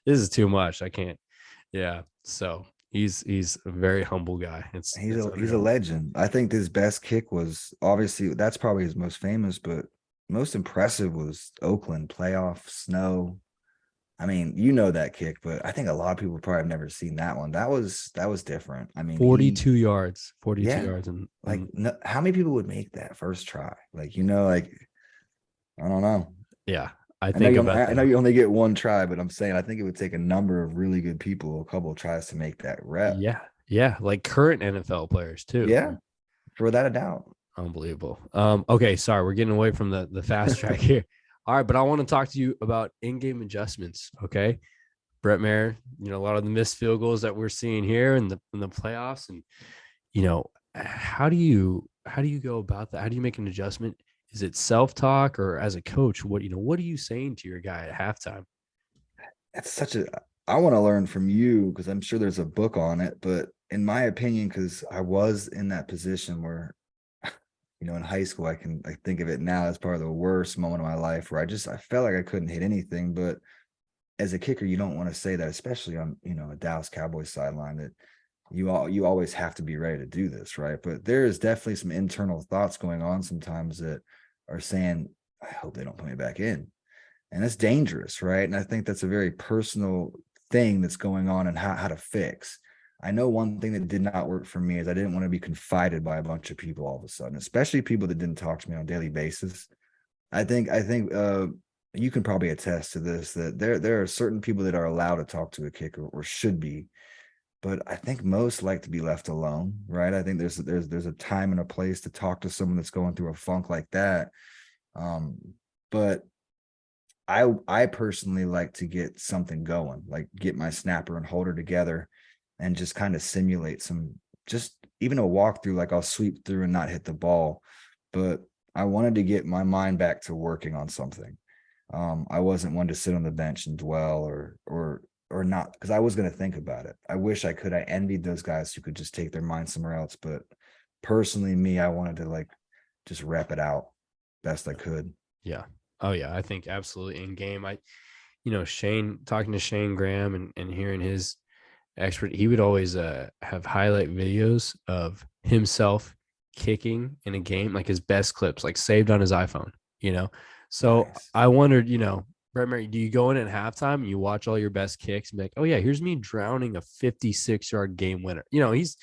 Speaker 1: this is too much. I can't. Yeah. So he's a very humble guy.
Speaker 2: He's a legend. I think his best kick was, obviously, that's probably his most famous, but most impressive was Oakland playoff snow. I mean, that kick, but I think a lot of people probably have never seen that one. That was different. I mean,
Speaker 1: 42 yards, 42 yards. And
Speaker 2: how many people would make that first try? Like, I don't know.
Speaker 1: Yeah. I
Speaker 2: I know
Speaker 1: think
Speaker 2: you.
Speaker 1: about
Speaker 2: I know
Speaker 1: that.
Speaker 2: you only get one try, but I'm saying I think it would take a number of really good people, a couple of tries to make that rep.
Speaker 1: Yeah. Yeah. Like current NFL players too.
Speaker 2: Yeah, without a doubt.
Speaker 1: Unbelievable. Okay, sorry, we're getting away from the fast track here. All right, but I want to talk to you about in-game adjustments. Okay. Brett Maher, a lot of the missed field goals that we're seeing here in the playoffs. And how do you go about that? How do you make an adjustment? Is it self-talk, or as a coach, what are you saying to your guy at halftime?
Speaker 2: That's such a. I want to learn from you because I'm sure there's a book on it. But in my opinion, because I was in that position where, in high school, I think of it now as part of the worst moment of my life where I felt like I couldn't hit anything. But as a kicker, you don't want to say that, especially on a Dallas Cowboys sideline, that you always have to be ready to do this, right? But there is definitely some internal thoughts going on sometimes that are saying, I hope they don't put me back in. And that's dangerous, right? And I think that's a very personal thing that's going on and how to fix. I know one thing that did not work for me is I didn't want to be confided by a bunch of people all of a sudden, especially people that didn't talk to me on a daily basis. I think you can probably attest to this, that there are certain people that are allowed to talk to a kicker or should be, but I think most like to be left alone, right? I think there's a time and a place to talk to someone that's going through a funk like that. But I personally like to get something going, like get my snapper and holder together and just kind of simulate just even a walkthrough, like I'll sweep through and not hit the ball. But I wanted to get my mind back to working on something. I wasn't one to sit on the bench and dwell or not, because I was going to think about it. I wish I could. I envied those guys who could just take their mind somewhere else. But personally, me, I wanted to just rep it out best I could.
Speaker 1: Yeah. Oh yeah, I think absolutely in game. Shane, talking to Shane Graham and hearing his expert, he would always have highlight videos of himself kicking in a game, like his best clips, like saved on his iPhone. So
Speaker 2: Nice.
Speaker 1: I wondered, Brett Murray, do you go in at halftime and you watch all your best kicks and be like, oh yeah, here's me drowning a 56-yard game winner? He's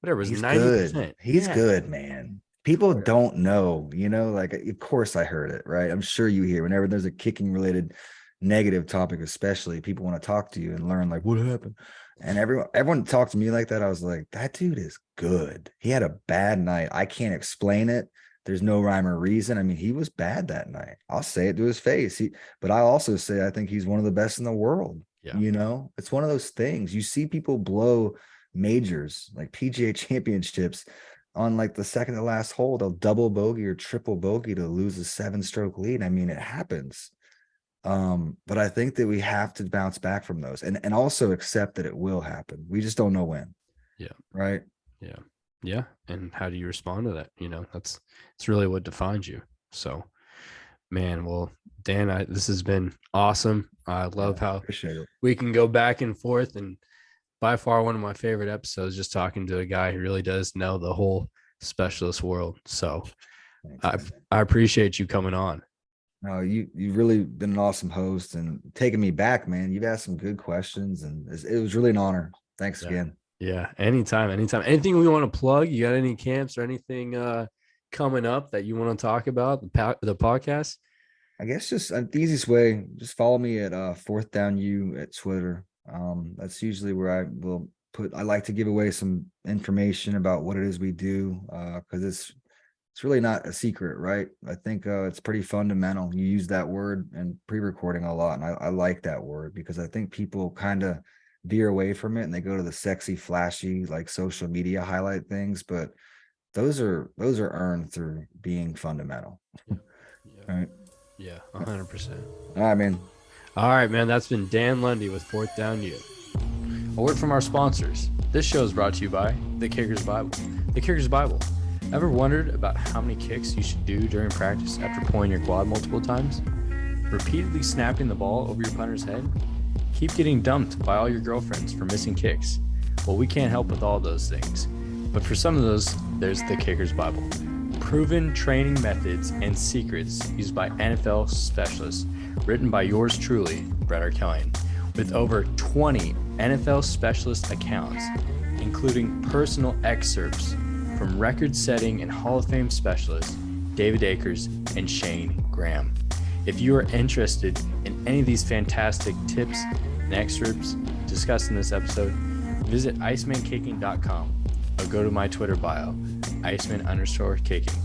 Speaker 1: whatever, it was
Speaker 2: He's good.
Speaker 1: 90%.
Speaker 2: He's
Speaker 1: Yeah.
Speaker 2: good, man. People
Speaker 1: Oh, yeah.
Speaker 2: don't know, like, of course I heard it, right? I'm sure you hear whenever there's a kicking related negative topic, especially people want to talk to you and learn like what happened. And everyone talked to me like that. I was like, that dude is good. He had a bad night. I can't explain it. There's no rhyme or reason. I mean, he was bad that night. I'll say it to his face. But I also say I think he's one of the best in the world.
Speaker 1: Yeah.
Speaker 2: It's one of those things. You see people blow majors like PGA championships on like the second to last hole. They'll double bogey or triple bogey to lose a 7-stroke lead. I mean, it happens. But I think that we have to bounce back from those and also accept that it will happen. We just don't know when.
Speaker 1: Yeah.
Speaker 2: Right.
Speaker 1: Yeah. Yeah. And how do you respond to that? It's really what defines you. So, man, well, Dan, this has been awesome. I love how
Speaker 2: Appreciate it.
Speaker 1: we can go back and forth, and by far one of my favorite episodes, just talking to a guy who really does know the whole specialist world. So
Speaker 2: Thanks,
Speaker 1: I appreciate you coming on.
Speaker 2: No, you've really been an awesome host and taking me back, man. You've asked some good questions, and it was really an honor. Thanks again.
Speaker 1: Yeah, anytime. Anything we want to plug? You got any camps or anything coming up that you want to talk about, the podcast?
Speaker 2: I guess just the easiest way, just follow me at Fourth Down U at Twitter. That's usually where I will I like to give away some information about what it is we do, because it's really not a secret, right? I think it's pretty fundamental. You use that word in pre-recording a lot, and I like that word because I think people kind of veer away from it and they go to the sexy, flashy, like social media highlight things, but those are earned through being fundamental.
Speaker 1: Yeah.
Speaker 2: Right.
Speaker 1: Yeah, 100%.
Speaker 2: All right, man.
Speaker 1: All right, man. That's been Dan Lundy with Fourth Down U. A word from our sponsors. This show is brought to you by The Kicker's Bible. The Kicker's Bible. Ever wondered about how many kicks you should do during practice after pulling your quad multiple times? Repeatedly snapping the ball over your punter's head? Keep getting dumped by all your girlfriends for missing kicks? Well, we can't help with all those things. But for some of those, there's The Kicker's Bible. Proven training methods and secrets used by NFL specialists, written by yours truly, Brett Arkelian, with over 20 NFL specialist accounts, including personal excerpts from record-setting and Hall of Fame specialists David Akers and Shane Graham.
Speaker 3: If you are interested in any of these fantastic tips and excerpts discussed in this episode, visit icemancaking.com or go to my Twitter bio, iceman_caking.